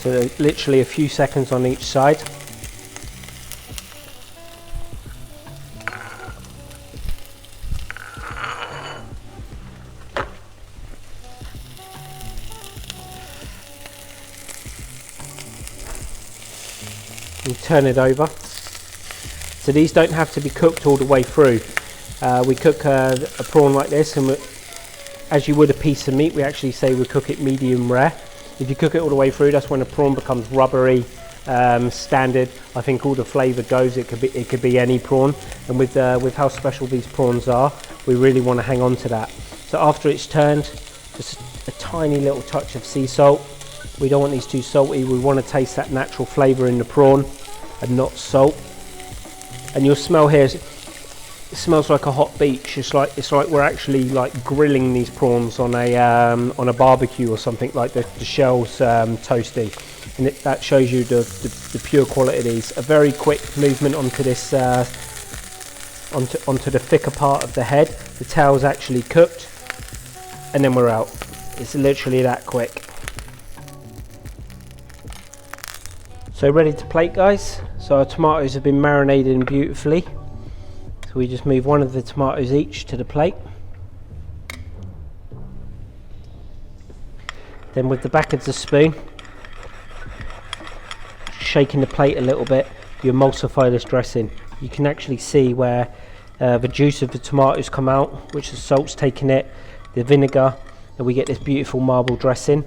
So literally a few seconds on each side. And turn it over. So these don't have to be cooked all the way through. We cook a prawn like this, and as you would a piece of meat, we actually say we cook it medium rare. If you cook it all the way through, that's when the prawn becomes rubbery, standard. I think all the flavour goes. It could be any prawn, and with how special these prawns are, we really want to hang on to that. So after it's turned, just a tiny little touch of sea salt. We don't want these too salty. We want to taste that natural flavour in the prawn and not salt. And you'll smell here, it smells like a hot beach. It's like we're actually like grilling these prawns on a barbecue or something, like the shells toasty, and that shows you the pure quality of these. A very quick movement onto this onto the thicker part of the head. The tail's actually cooked, and then we're out. It's literally that quick. So ready to plate, guys. So our tomatoes have been marinated beautifully. So we just move one of the tomatoes each to the plate. Then with the back of the spoon, shaking the plate a little bit, you emulsify this dressing. You can actually see where the juice of the tomatoes come out, which the salt's taken it, the vinegar, and we get this beautiful marble dressing.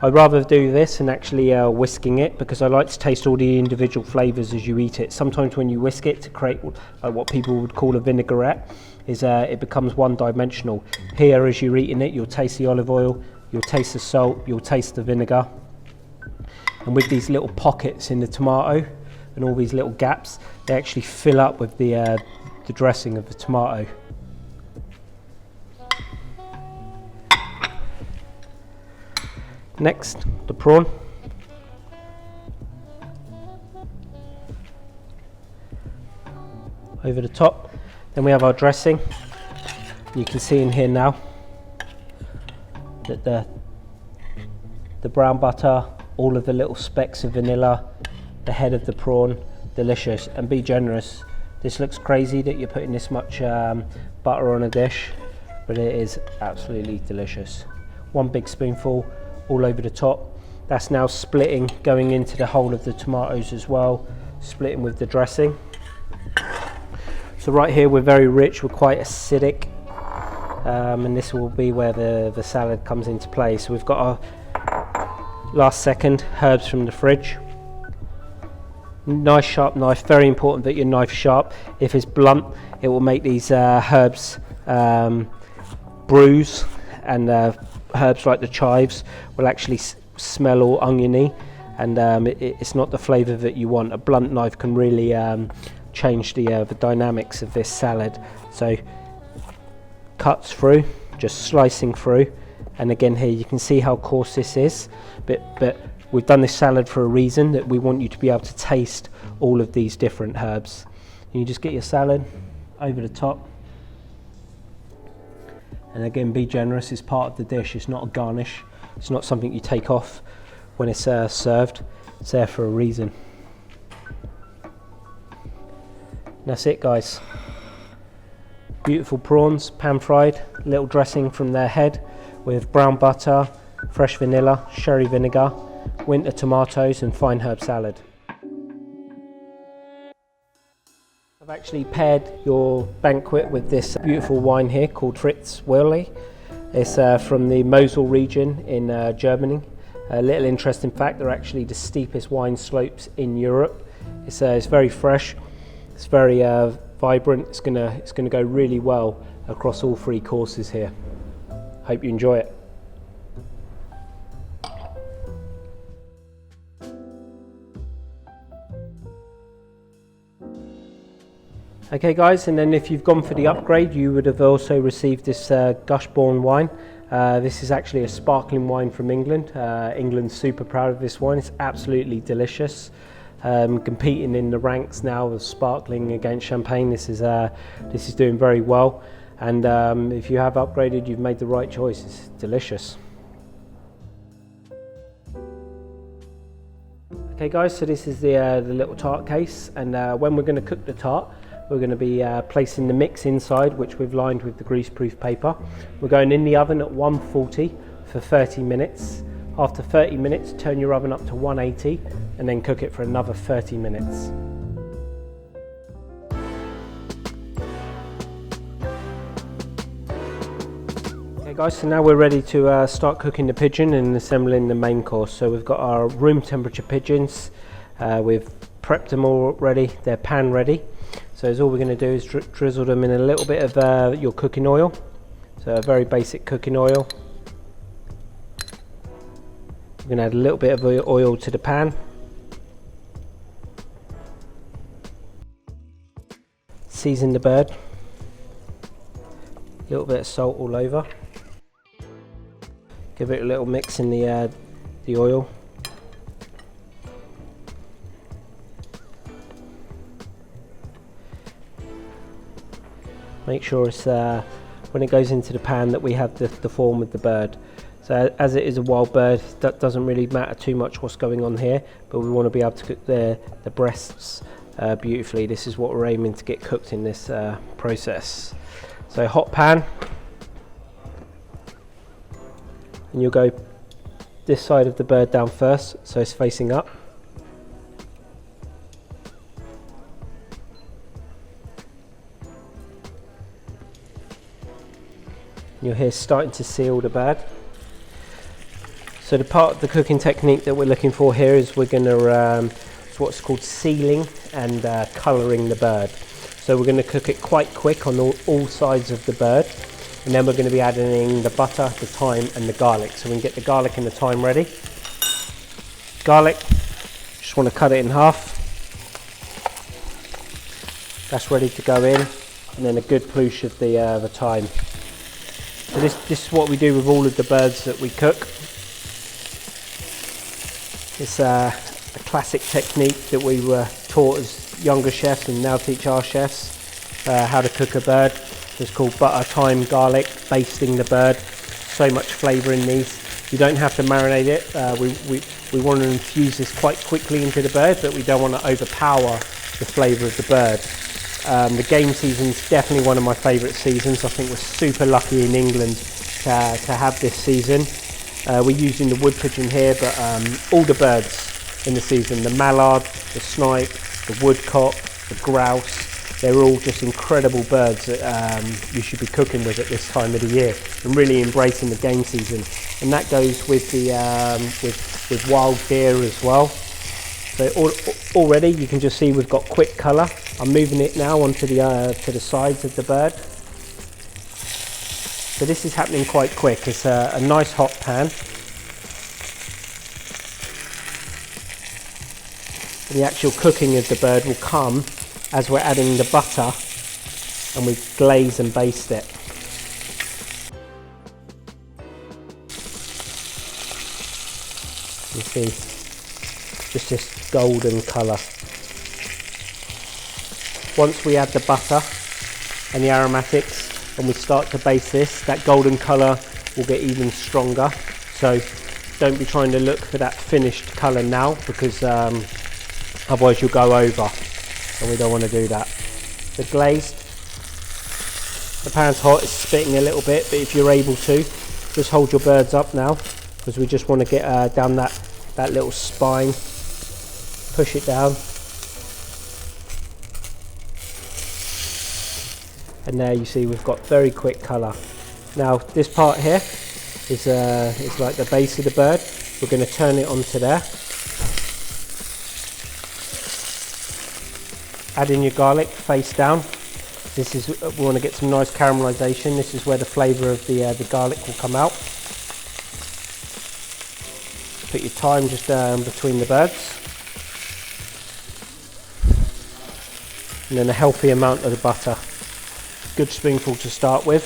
I'd rather do this than actually whisking it, because I like to taste all the individual flavours as you eat it. Sometimes when you whisk it to create what people would call a vinaigrette, it becomes one-dimensional. Here, as you're eating it, you'll taste the olive oil, you'll taste the salt, you'll taste the vinegar. And with these little pockets in the tomato and all these little gaps, they actually fill up with the dressing of the tomato. Next, the prawn. Over the top. Then we have our dressing. You can see in here now that the brown butter, all of the little specks of vanilla, the head of the prawn, delicious. And be generous. This looks crazy that you're putting this much butter on a dish, but it is absolutely delicious. One big spoonful all over the top. That's now splitting, going into the whole of the tomatoes as well, splitting with the dressing. So right here we're very rich, we're quite acidic, and this will be where the salad comes into play. So we've got our last second herbs from the fridge. Nice sharp knife, very important that your knife's sharp. If it's blunt, it will make these herbs bruise and herbs like the chives will actually smell all oniony, and it's not the flavour that you want. A blunt knife can really change the dynamics of this salad. So cuts through, just slicing through, and again here you can see how coarse this is, but we've done this salad for a reason, that we want you to be able to taste all of these different herbs. And you just get your salad over the top, and again be generous, it's part of the dish, it's not a garnish, it's not something you take off when it's served, it's there for a reason. And that's it, guys. Beautiful prawns, pan fried, little dressing from their head with brown butter, fresh vanilla, sherry vinegar, winter tomatoes and fine herb salad. I've actually paired your banquet with this beautiful wine here called Fritz Wöhrle. It's from the Mosel region in Germany. A little interesting fact, they're actually the steepest wine slopes in Europe. It's very fresh, it's very vibrant, it's gonna go really well across all three courses here. Hope you enjoy it. Okay guys, and then if you've gone for the upgrade, you would have also received this Gushborn wine. This is actually a sparkling wine from England. England's super proud of this wine. It's absolutely delicious. Competing in the ranks now of sparkling against champagne. This is doing very well, and if you have upgraded, you've made the right choice. It's delicious. Okay guys, so this is the little tart case, and when we're going to cook the tart, we're going to be placing the mix inside, which we've lined with the greaseproof paper. We're going in the oven at 140 for 30 minutes. After 30 minutes, turn your oven up to 180 and then cook it for another 30 minutes. Okay guys, so now we're ready to start cooking the pigeon and assembling the main course. So we've got our room temperature pigeons. We've prepped them all ready, they're pan ready. So all we're going to do is drizzle them in a little bit of your cooking oil. So a very basic cooking oil. We're going to add a little bit of oil to the pan. Season the bird. A little bit of salt all over. Give it a little mix in the oil. Make sure it's when it goes into the pan that we have the form of the bird. So as it is a wild bird, that doesn't really matter too much what's going on here, but we want to be able to cook the breasts beautifully. This is what we're aiming to get cooked in this process. So hot pan, and you'll go this side of the bird down first, so it's facing up. You're here starting to seal the bird. So the part of the cooking technique that we're looking for here is we're going to, it's what's called sealing and colouring the bird. So we're going to cook it quite quick on all sides of the bird, and then we're going to be adding in the butter, the thyme and the garlic. So we can get the garlic and the thyme ready. Garlic, just want to cut it in half. That's ready to go in, and then a good ploosh of the thyme. So this is what we do with all of the birds that we cook. It's a classic technique that we were taught as younger chefs and now teach our chefs how to cook a bird. It's called butter, thyme, garlic, basting the bird. So much flavour in these. You don't have to marinate it. We want to infuse this quite quickly into the bird, but we don't want to overpower the flavour of the bird. The game season is definitely one of my favourite seasons. I think we're super lucky in England to have this season. We're using the wood pigeon here, but all the birds in the season, the mallard, the snipe, the woodcock, the grouse, they're all just incredible birds that you should be cooking with at this time of the year and really embracing the game season. And that goes with the with wild deer as well. So already you can just see we've got quick colour. I'm moving it now onto the to the sides of the bird. So this is happening quite quick. It's a nice hot pan. And the actual cooking of the bird will come as we're adding the butter and we glaze and baste it. You see, just this golden colour. Once we add the butter and the aromatics and we start to baste this, that golden colour will get even stronger. So don't be trying to look for that finished colour now, because otherwise you'll go over, and we don't want to do that. The glazed, the pan's hot, it's spitting a little bit, but if you're able to, just hold your birds up now, because we just want to get down that little spine. Push it down. And there you see we've got very quick colour. Now this part here is like the base of the bird. We're going to turn it onto there. Add in your garlic face down. This is, we want to get some nice caramelisation. This is where the flavour of the garlic will come out. Put your thyme just between the birds. And then a healthy amount of the butter. Good spoonful to start with.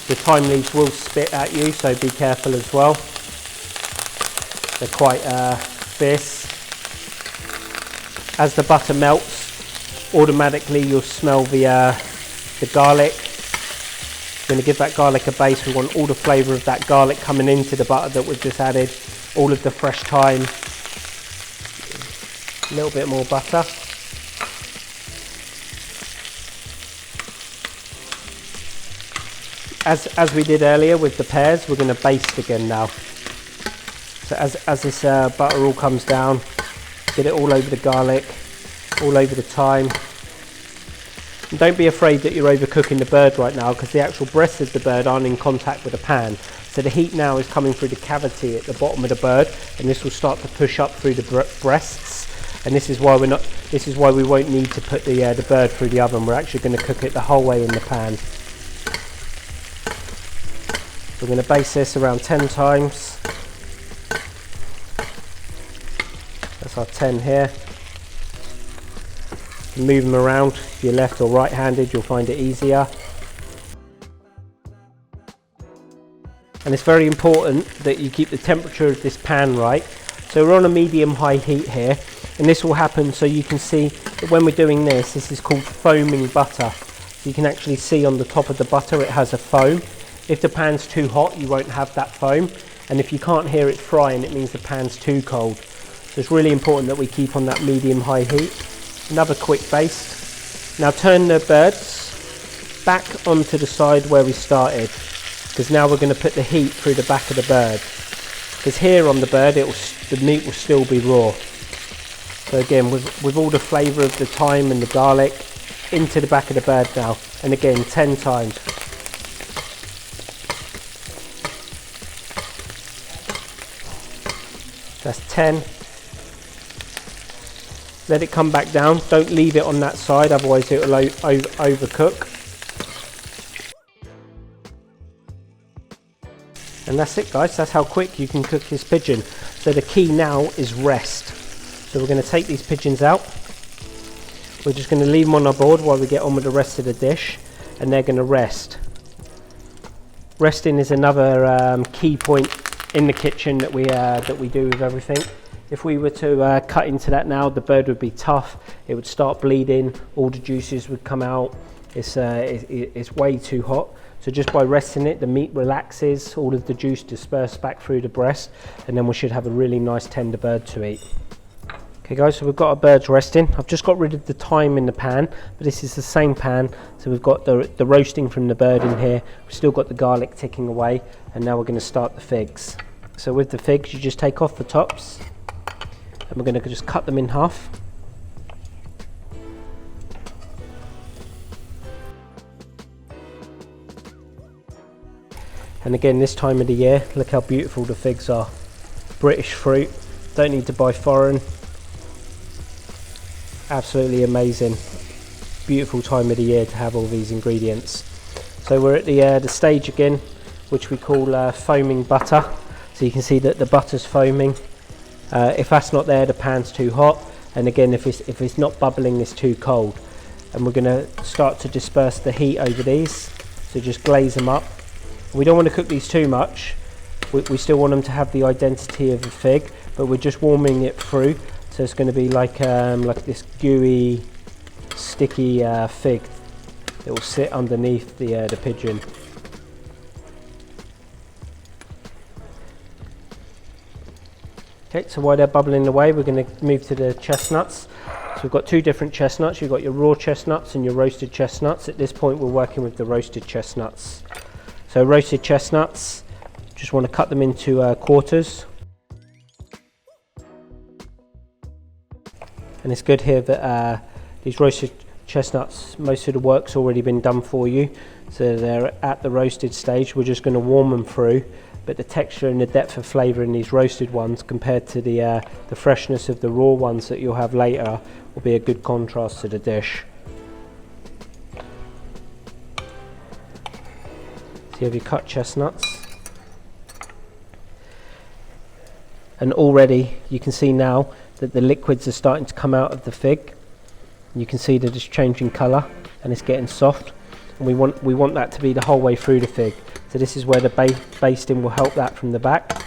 The thyme leaves will spit at you, so be careful as well. They're quite fierce. As the butter melts, automatically you'll smell the garlic. We're going to give that garlic a base. We want all the flavour of that garlic coming into the butter that we've just added. All of the fresh thyme. A little bit more butter. As we did earlier with the pears, we're going to baste again now. So as this butter all comes down, get it all over the garlic, all over the thyme. And don't be afraid that you're overcooking the bird right now, because the actual breasts of the bird aren't in contact with the pan. So the heat now is coming through the cavity at the bottom of the bird, and this will start to push up through the breasts. And this is why we won't need to put the bird through the oven. We're actually going to cook it the whole way in the pan. We're going to baste this around 10 times. That's our 10 here. Move them around. If you're left or right handed, you'll find it easier. And it's very important that you keep the temperature of this pan right. So we're on a medium high heat here, and this will happen so you can see that when we're doing this is called foaming butter. So you can actually see on the top of the butter it has a foam. If the pan's too hot, you won't have that foam, and if you can't hear it frying, it means the pan's too cold. So it's really important that we keep on that medium high heat. Another quick baste. Now turn the birds back onto the side where we started, because now we're going to put the heat through the back of the bird. Because here on the bird, the meat will still be raw. So again, with all the flavour of the thyme and the garlic into the back of the bird now, and again 10 times. That's 10. Let it come back down. Don't leave it on that side, otherwise it will overcook. And that's it, guys. That's how quick you can cook this pigeon. So the key now is rest. So we're going to take these pigeons out. We're just going to leave them on our board while we get on with the rest of the dish, and they're going to rest. Resting is another key point in the kitchen that we do with everything. If we were to cut into that now, the bird would be tough. It would start bleeding. All the juices would come out. It's way too hot. So just by resting it, the meat relaxes, all of the juice disperses back through the breast, and then we should have a really nice tender bird to eat. Okay guys, so we've got our birds resting. I've just got rid of the thyme in the pan, but this is the same pan. So we've got the roasting from the bird in here. We've still got the garlic ticking away, and now we're going to start the figs. So with the figs, you just take off the tops, and we're going to just cut them in half. And again, this time of the year, look how beautiful the figs are. British fruit, don't need to buy foreign. Absolutely amazing. Beautiful time of the year to have all these ingredients. So we're at the stage again, which we call foaming butter. So you can see that the butter's foaming. If that's not there, the pan's too hot, and again, if it's not bubbling, it's too cold. And we're going to start to disperse the heat over these, so just glaze them up. We don't want to cook these too much. We still want them to have the identity of a fig, but we're just warming it through, so it's going to be like this gooey, sticky fig that will sit underneath the pigeon. Okay, so while they're bubbling away, we're going to move to the chestnuts. So we've got two different chestnuts. You've got your raw chestnuts and your roasted chestnuts. At this point, we're working with the roasted chestnuts. So roasted chestnuts, just want to cut them into quarters. And it's good here that these roasted chestnuts, most of the work's already been done for you. So they're at the roasted stage. We're just going to warm them through. But the texture and the depth of flavour in these roasted ones compared to the freshness of the raw ones that you'll have later will be a good contrast to the dish. So you have your cut chestnuts. And already you can see now that the liquids are starting to come out of the fig. You can see that it's changing colour and it's getting soft. And we want that to be the whole way through the fig. So this is where the basting will help that from the back.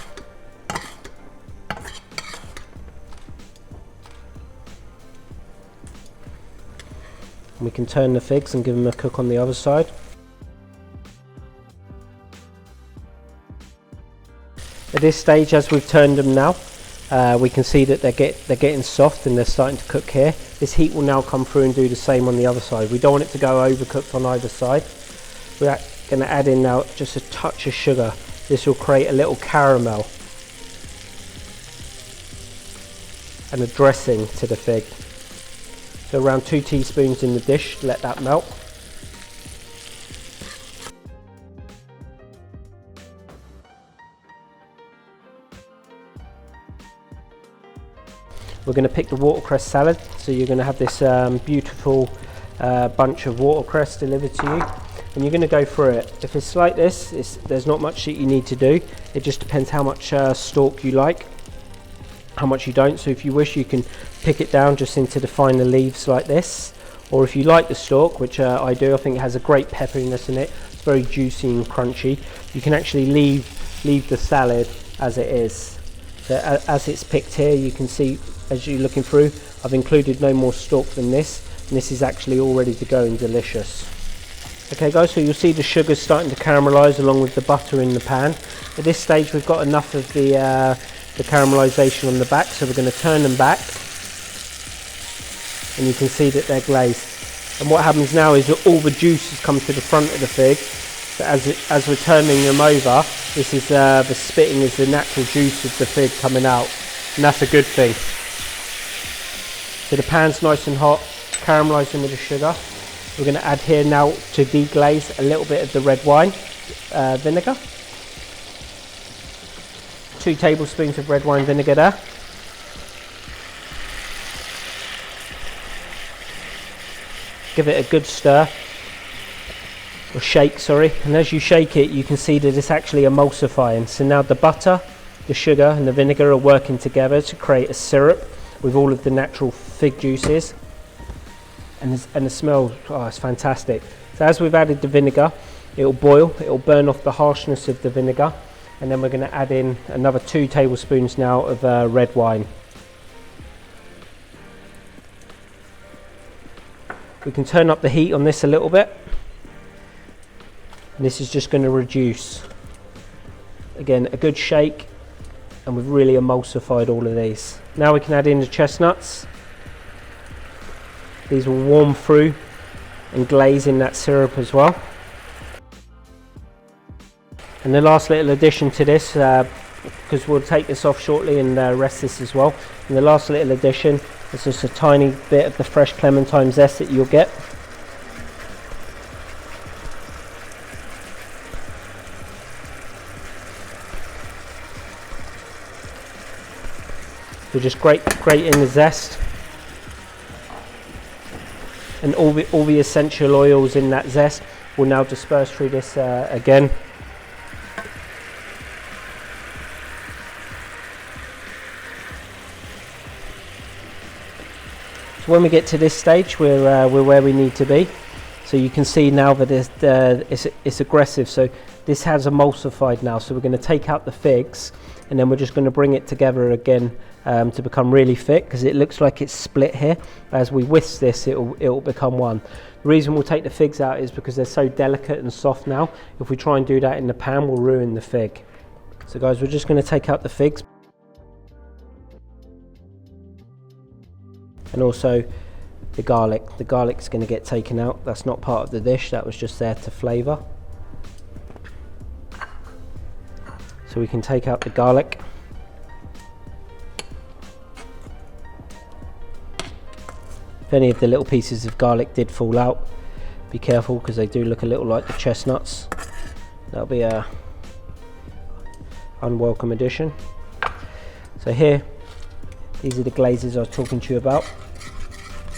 And we can turn the figs and give them a cook on the other side. At this stage, as we've turned them now, we can see that they're getting soft and they're starting to cook here. This heat will now come through and do the same on the other side. We don't want it to go overcooked on either side. We're going to add in now just a touch of sugar. This will create a little caramel and a dressing to the fig. So around 2 teaspoons in the dish, let that melt. We're going to pick the watercress salad, so you're going to have this beautiful bunch of watercress delivered to you, and you're going to go through it. If it's like this, there's not much that you need to do. It just depends how much stalk you like, how much you don't. So if you wish, you can pick it down just into the finer leaves like this, or if you like the stalk, which I do, I think it has a great pepperiness in it. It's very juicy and crunchy. You can actually leave the salad as it is. So as it's picked here, you can see as you're looking through, I've included no more stalk than this, and this is actually all ready to go and delicious. Okay guys, so you'll see the sugar's starting to caramelise along with the butter in the pan. At this stage we've got enough of the caramelisation on the back, so we're going to turn them back, and you can see that they're glazed. And what happens now is that all the juice has come to the front of the fig. So as we're turning them over, this is the spitting is the natural juice of the fig coming out, and that's a good thing. So the pan's nice and hot, caramelising with the sugar. We're going to add here now to deglaze a little bit of the red wine vinegar. 2 tablespoons of red wine vinegar there. Give it a good stir, or shake, sorry. And as you shake it, you can see that it's actually emulsifying. So now the butter, the sugar and the vinegar are working together to create a syrup with all of the natural fig juices, and the smell, oh, it's fantastic. So as we've added the vinegar, it'll boil, it'll burn off the harshness of the vinegar, and then we're going to add in another 2 tablespoons now of red wine. We can turn up the heat on this a little bit, and this is just going to reduce. Again, a good shake, and we've really emulsified all of these. Now we can add in the chestnuts. These will warm through and glaze in that syrup as well. And the last little addition to this, because we'll take this off shortly and rest this as well, and the last little addition is just a tiny bit of the fresh clementine zest that you'll get. So just grate in the zest. and all the essential oils in that zest will now disperse through this again. So when we get to this stage, we're where we need to be. So you can see now that it's aggressive. So this has emulsified now. So we're going to take out the figs, and then we're just going to bring it together again to become really thick, because it looks like it's split here. As we whisk this, it'll become one. The reason we'll take the figs out is because they're so delicate and soft now. If we try and do that in the pan, we'll ruin the fig. So guys, we're just going to take out the figs. And also the garlic. The garlic's going to get taken out. That's not part of the dish, that was just there to flavour. So we can take out the garlic. If any of the little pieces of garlic did fall out, be careful, because they do look a little like the chestnuts. That'll be a unwelcome addition. So here, these are the glazes I was talking to you about.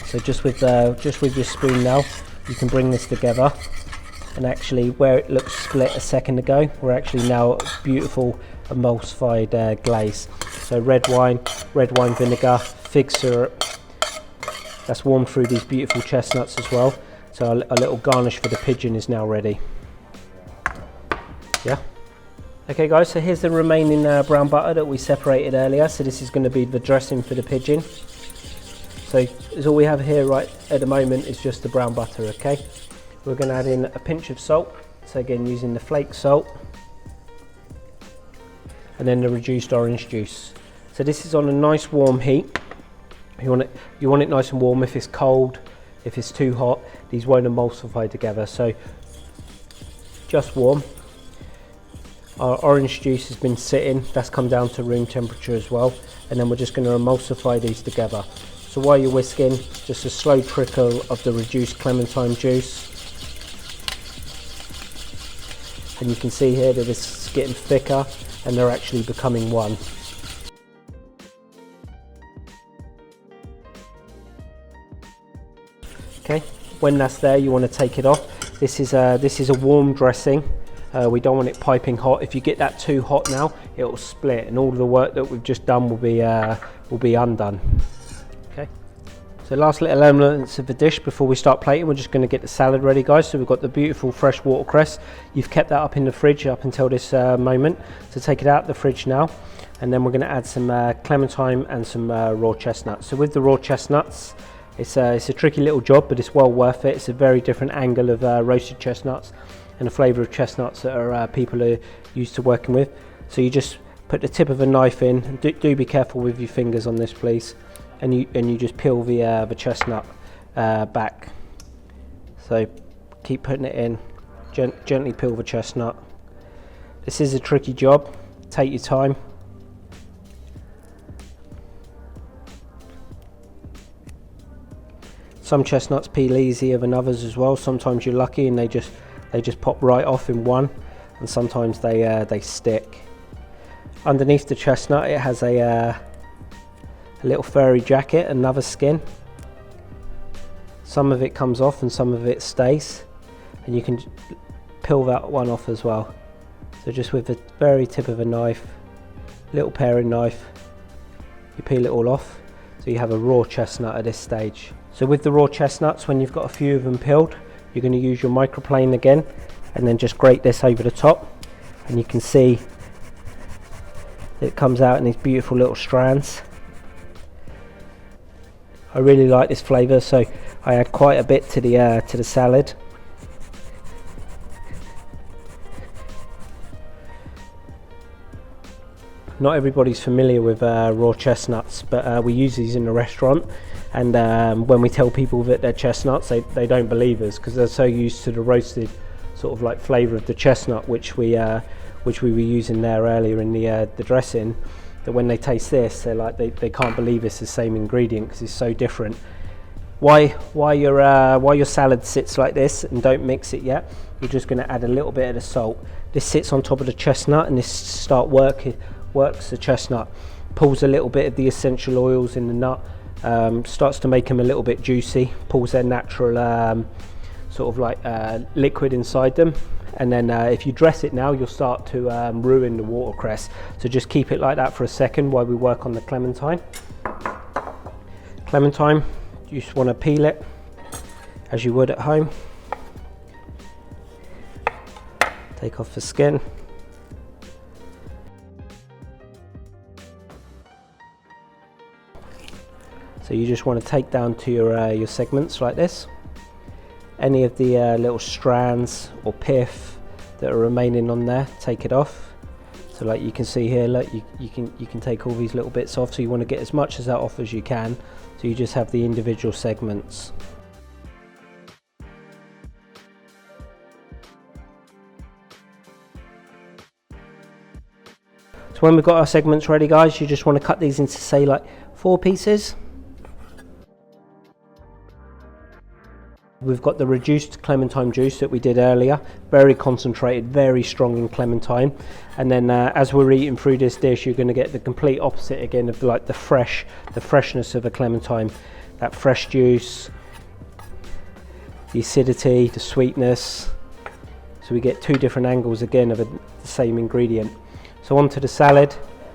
So just with your spoon now, you can bring this together, and actually where it looks split a second ago, we're actually now a beautiful emulsified glaze. So red wine vinegar, fig syrup, that's warmed through these beautiful chestnuts as well. So a little garnish for the pigeon is now ready. Yeah. Okay guys, so here's the remaining brown butter that we separated earlier. So this is going to be the dressing for the pigeon. So all we have here right at the moment is just the brown butter, okay? We're going to add in a pinch of salt. So again, using the flake salt. And then the reduced orange juice. So this is on a nice warm heat. You want it nice and warm. If it's cold, if it's too hot, these won't emulsify together. So just warm. Our orange juice has been sitting, that's come down to room temperature as well, and then we're just going to emulsify these together. So while you're whisking, just a slow trickle of the reduced clementine juice, and you can see here that it's getting thicker and they're actually becoming one. Okay, when that's there, you want to take it off. This is a warm dressing. We don't want it piping hot. If you get that too hot now, it will split, and all the work that we've just done will be undone. Okay. So last little elements of the dish before we start plating, we're just going to get the salad ready, guys. So we've got the beautiful fresh watercress. You've kept that up in the fridge up until this moment. So take it out of the fridge now, and then we're going to add some clementine and some raw chestnuts. So with the raw chestnuts, it's a tricky little job, but it's well worth it. It's a very different angle of roasted chestnuts and a flavour of chestnuts that are people are used to working with. So you just put the tip of a knife in, and do be careful with your fingers on this, please. And you just peel the chestnut back. So keep putting it in, gently peel the chestnut. This is a tricky job. Take your time. Some chestnuts peel easier than others as well. Sometimes you're lucky and they just pop right off in one, and sometimes they stick. Underneath the chestnut, it has a little furry jacket, another skin. Some of it comes off and some of it stays, and you can peel that one off as well. So just with the very tip of a knife, little paring knife, you peel it all off. So you have a raw chestnut at this stage. So with the raw chestnuts, when you've got a few of them peeled, you're going to use your microplane again, and then just grate this over the top, and you can see it comes out in these beautiful little strands. I really like this flavour, so I add quite a bit to the salad. Not everybody's familiar with raw chestnuts, but we use these in the restaurant, and when we tell people that they're chestnuts, they don't believe us, because they're so used to the roasted sort of like flavour of the chestnut, which we were using there earlier in the dressing, that when they taste this, they're like they can't believe it's the same ingredient, because it's so different. While your salad sits like this, and don't mix it yet, you're just going to add a little bit of the salt. This sits on top of the chestnut, and this works the chestnut, pulls a little bit of the essential oils in the nut starts to make them a little bit juicy, pulls their natural sort of like liquid inside them. And then if you dress it now, you'll start to ruin the watercress. So just keep it like that for a second while we work on the clementine. Clementine, you just want to peel it as you would at home. Take off the skin. So you just want to take down to your segments like this. Any of the little strands or pith that are remaining on there, take it off. So like you can see here, look, you can take all these little bits off. So you want to get as much of that off as you can. So you just have the individual segments. So when we've got our segments ready, guys, you just want to cut these into, say, like 4 pieces. We've got the reduced clementine juice that we did earlier, very concentrated, very strong in clementine. And then as we're eating through this dish, you're going to get the complete opposite again of like the freshness of a clementine. That fresh juice, the acidity, the sweetness. So we get 2 different angles again of the same ingredient. So onto the salad,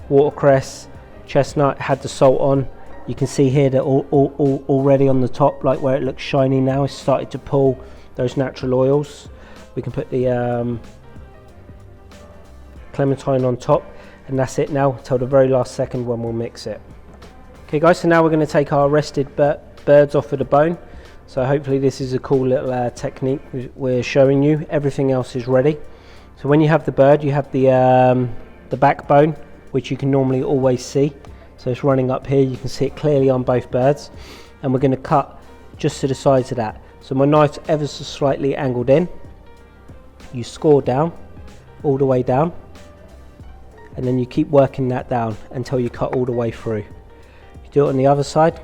watercress, chestnut, had the salt on. You can see here that already on the top, like where it looks shiny now, it's started to pull those natural oils. We can put the clementine on top, and that's it now till the very last second when we'll mix it. Okay guys, so now we're going to take our rested birds off of the bone. So hopefully this is a cool little technique we're showing you. Everything else is ready. So when you have the bird, you have the backbone, which you can normally always see. So it's running up here, you can see it clearly on both birds. And we're going to cut just to the sides of that. So my knife's ever so slightly angled in. You score down, all the way down. And then you keep working that down until you cut all the way through. You do it on the other side.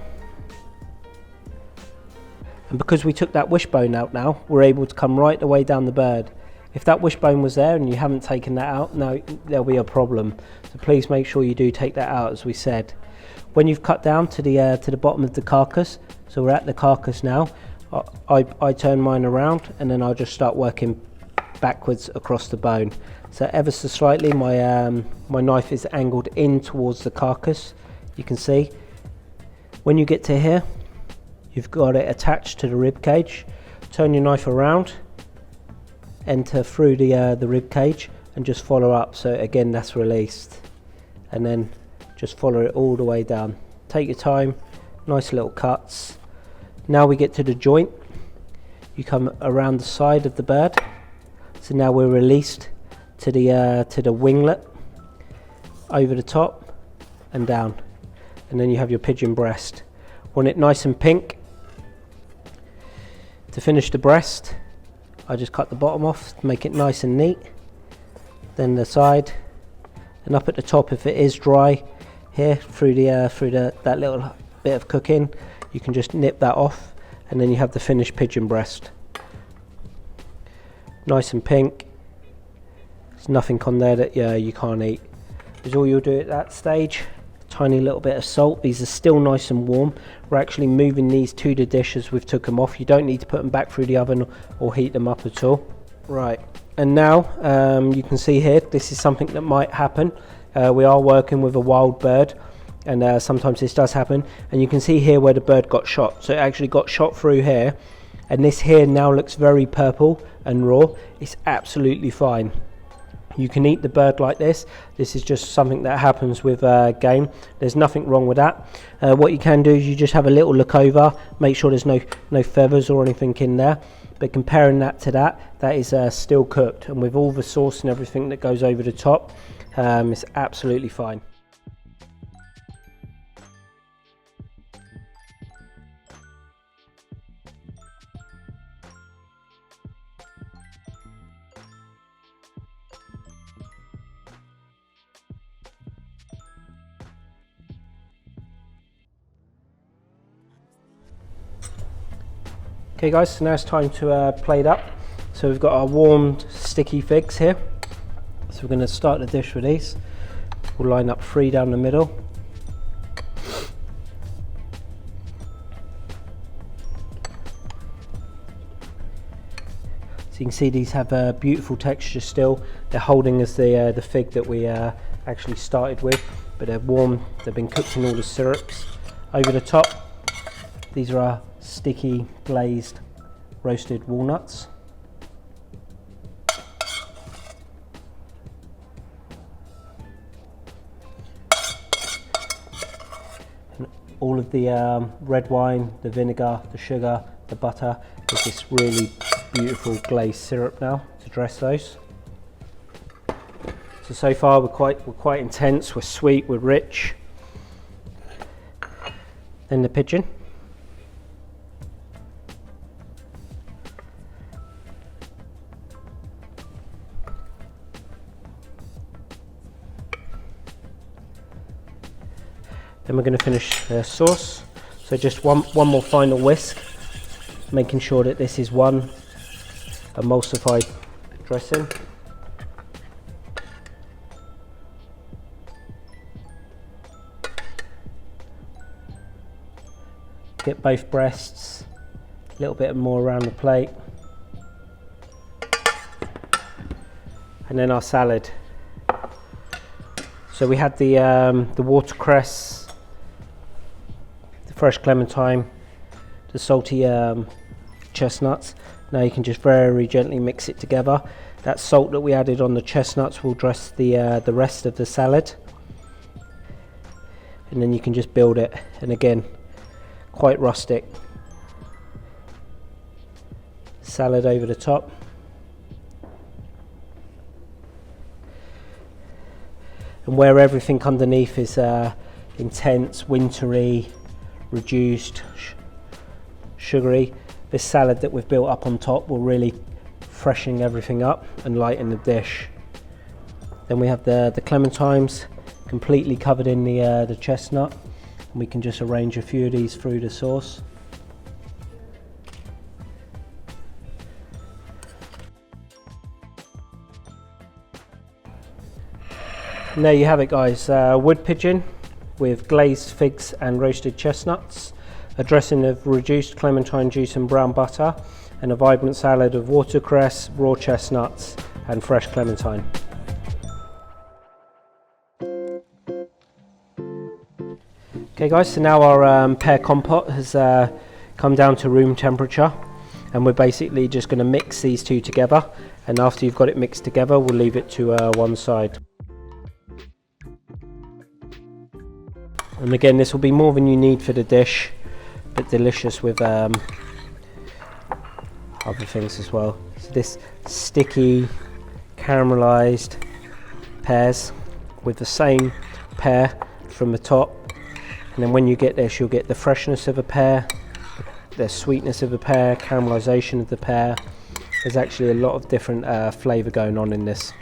And because we took that wishbone out now, we're able to come right the way down the bird. If that wishbone was there and you haven't taken that out, no, there'll be a problem. So please make sure you do take that out, as we said. When you've cut down to the bottom of the carcass, so we're at the carcass now, I turn mine around and then I'll just start working backwards across the bone. So ever so slightly, my knife is angled in towards the carcass. You can see. When you get to here, you've got it attached to the rib cage. Turn your knife around, enter through the rib cage and just follow up. So again, that's released, and then just follow it all the way down. Take your time, nice little cuts. Now we get to the joint. You come around the side of the bird. So now we're released to the winglet, over the top and down, and then you have your pigeon breast. Want it nice and pink. To finish the breast, I just cut the bottom off to make it nice and neat. Then the side, and up at the top, if it is dry here through that little bit of cooking, you can just nip that off, and then you have the finished pigeon breast. Nice and pink. There's nothing on there that you can't eat. Because all you'll do at that stage, tiny little bit of salt. These are still nice and warm. We're actually moving these to the dish as we've took them off. You don't need to put them back through the oven or heat them up at all. Right, and now you can see here, this is something that might happen. We are working with a wild bird, and sometimes this does happen. And you can see here where the bird got shot. So it actually got shot through here, and this here now looks very purple and raw. It's absolutely fine. You can eat the bird like this. This is just something that happens with game. There's nothing wrong with that. What you can do is you just have a little look over, make sure there's no feathers or anything in there. But comparing that to that is still cooked, and with all the sauce and everything that goes over the top, it's absolutely fine. Okay guys, so now it's time to plate up. So we've got our warmed sticky figs here. So we're going to start the dish with these. We'll line up 3 down the middle. So you can see these have a beautiful texture still. They're holding as the fig that we actually started with, but they're warm. They've been cooked in all the syrups. Over the top, these are our sticky glazed roasted walnuts. And all of the red wine, the vinegar, the sugar, the butter, with this really beautiful glazed syrup now to dress those. So far we're quite intense, we're sweet, we're rich. Then the pigeon. Then we're going to finish the sauce. So just one more final whisk, making sure that this is one emulsified dressing. Get both breasts, a little bit more around the plate. And then our salad. So we had the watercress, the fresh clementine, the salty chestnuts. Now you can just very gently mix it together. That salt that we added on the chestnuts will dress the rest of the salad. And then you can just build it. And again, quite rustic. Salad over the top. And where everything underneath is intense, wintry, reduced, sugary, this salad that we've built up on top will really freshen everything up and lighten the dish. Then we have the clementines completely covered in the chestnut. And we can just arrange a few of these through the sauce. And there you have it, guys. Wood pigeon with glazed figs and roasted chestnuts, a dressing of reduced clementine juice and brown butter, and a vibrant salad of watercress, raw chestnuts and fresh clementine. Okay guys, so now our pear compote has come down to room temperature, and we're basically just going to mix these two together, and after you've got it mixed together we'll leave it to one side. And again, this will be more than you need for the dish, but delicious with other things as well. So this sticky caramelized pears with the same pear from the top. And then when you get this, you'll get the freshness of a pear, the sweetness of a pear, caramelization of the pear. There's actually a lot of different flavour going on in this.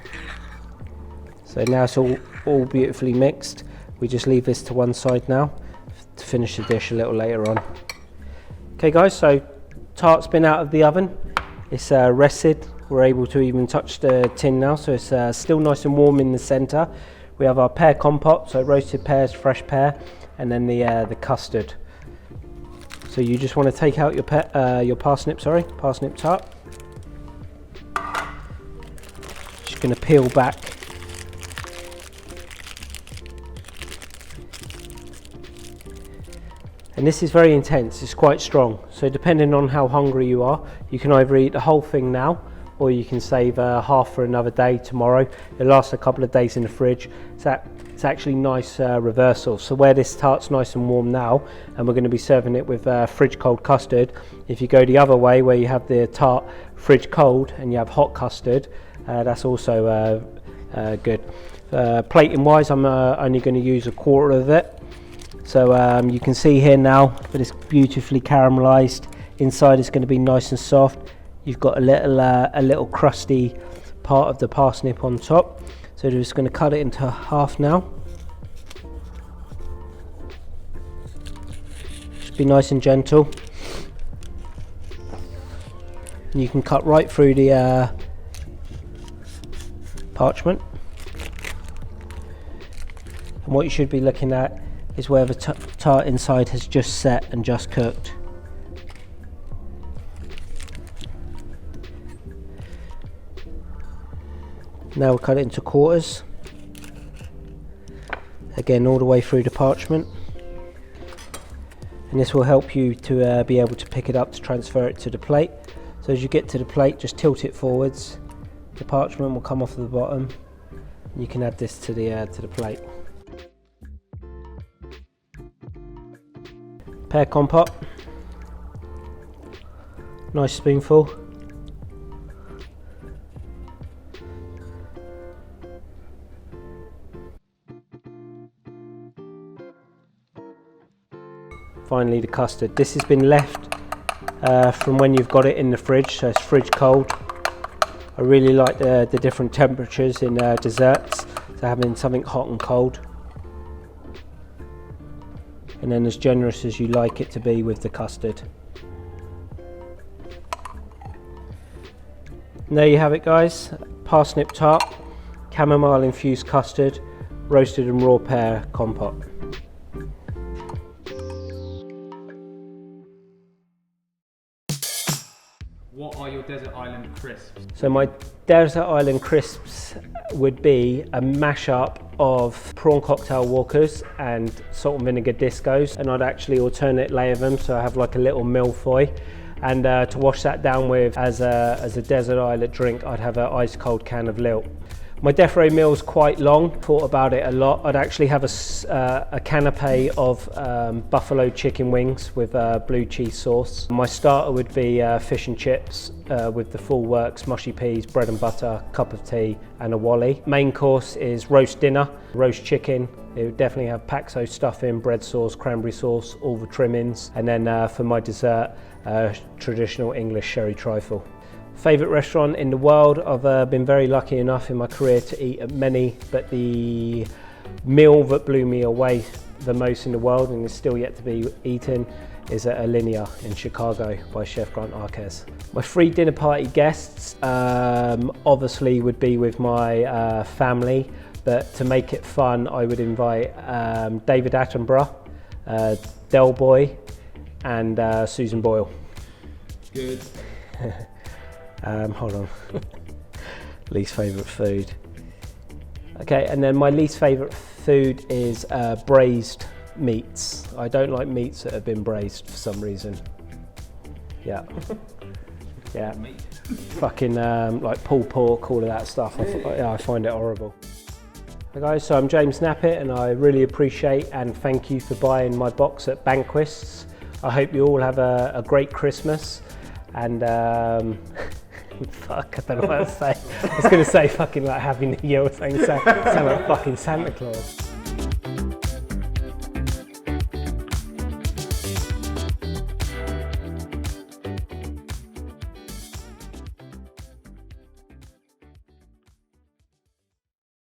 So now it's all beautifully mixed. We just leave this to one side now to finish the dish a little later on. Okay guys, so tart's been out of the oven. It's rested. We're able to even touch the tin now, so it's still nice and warm in the centre. We have our pear compote, so roasted pears, fresh pear, and then the custard. So you just want to take out your parsnip tart. Just going to peel back. And this is very intense, it's quite strong. So depending on how hungry you are, you can either eat the whole thing now, or you can save half for another day, tomorrow. It lasts a couple of days in the fridge. It's actually nice reversal. So where this tart's nice and warm now, and we're going to be serving it with fridge cold custard. If you go the other way, where you have the tart fridge cold and you have hot custard, that's also good. Plating wise, I'm only going to use a quarter of it. So you can see here now that it's beautifully caramelized. Inside is going to be nice and soft. You've got a little crusty part of the parsnip on top. So we're just going to cut it into half now. Just be nice and gentle. And you can cut right through the parchment. And what you should be looking at is where the tart inside has just set and just cooked. Now we'll cut it into quarters. Again, all the way through the parchment. And this will help you to be able to pick it up to transfer it to the plate. So as you get to the plate, just tilt it forwards. The parchment will come off the bottom. You can add this to the plate. Pear compote. Nice spoonful. Finally, the custard. This has been left from when you've got it in the fridge, so it's fridge cold. I really like the different temperatures in desserts, so having something hot and cold. And then as generous as you like it to be with the custard. And there you have it, guys. Parsnip tart, chamomile infused custard, roasted and raw pear compote. What are your desert island crisps? So my desert island crisps would be a mashup of prawn cocktail walkers and salt and vinegar discos, and I'd actually alternate layer them, so I have like a little milfoil. And to wash that down with as a desert island drink, I'd have an ice cold can of Lilt. My death row meal is quite long, thought about it a lot. I'd actually have a canapé of buffalo chicken wings with blue cheese sauce. My starter would be fish and chips with the full works, mushy peas, bread and butter, cup of tea and a wally. Main course is roast dinner, roast chicken. It would definitely have paxo stuffing, bread sauce, cranberry sauce, all the trimmings. And then for my dessert, traditional English sherry trifle. Favourite restaurant in the world, I've been very lucky enough in my career to eat at many, but the meal that blew me away the most in the world and is still yet to be eaten is at Alinea in Chicago by Chef Grant Arquez. My free dinner party guests obviously would be with my family, but to make it fun I would invite David Attenborough, Del Boy and Susan Boyle. Good. Hold on. Least favourite food. Okay, and then my least favourite food is braised meats. I don't like meats that have been braised for some reason. Yeah. Yeah. Fucking like pulled pork, all of that stuff. I find it horrible. Hi guys, so I'm James Knappett and I really appreciate and thank you for buying my box at Banquists. I hope you all have a great Christmas and fuck, I don't know what to say. I was going to say fucking like Happy New Year or something, sound like fucking Santa Claus.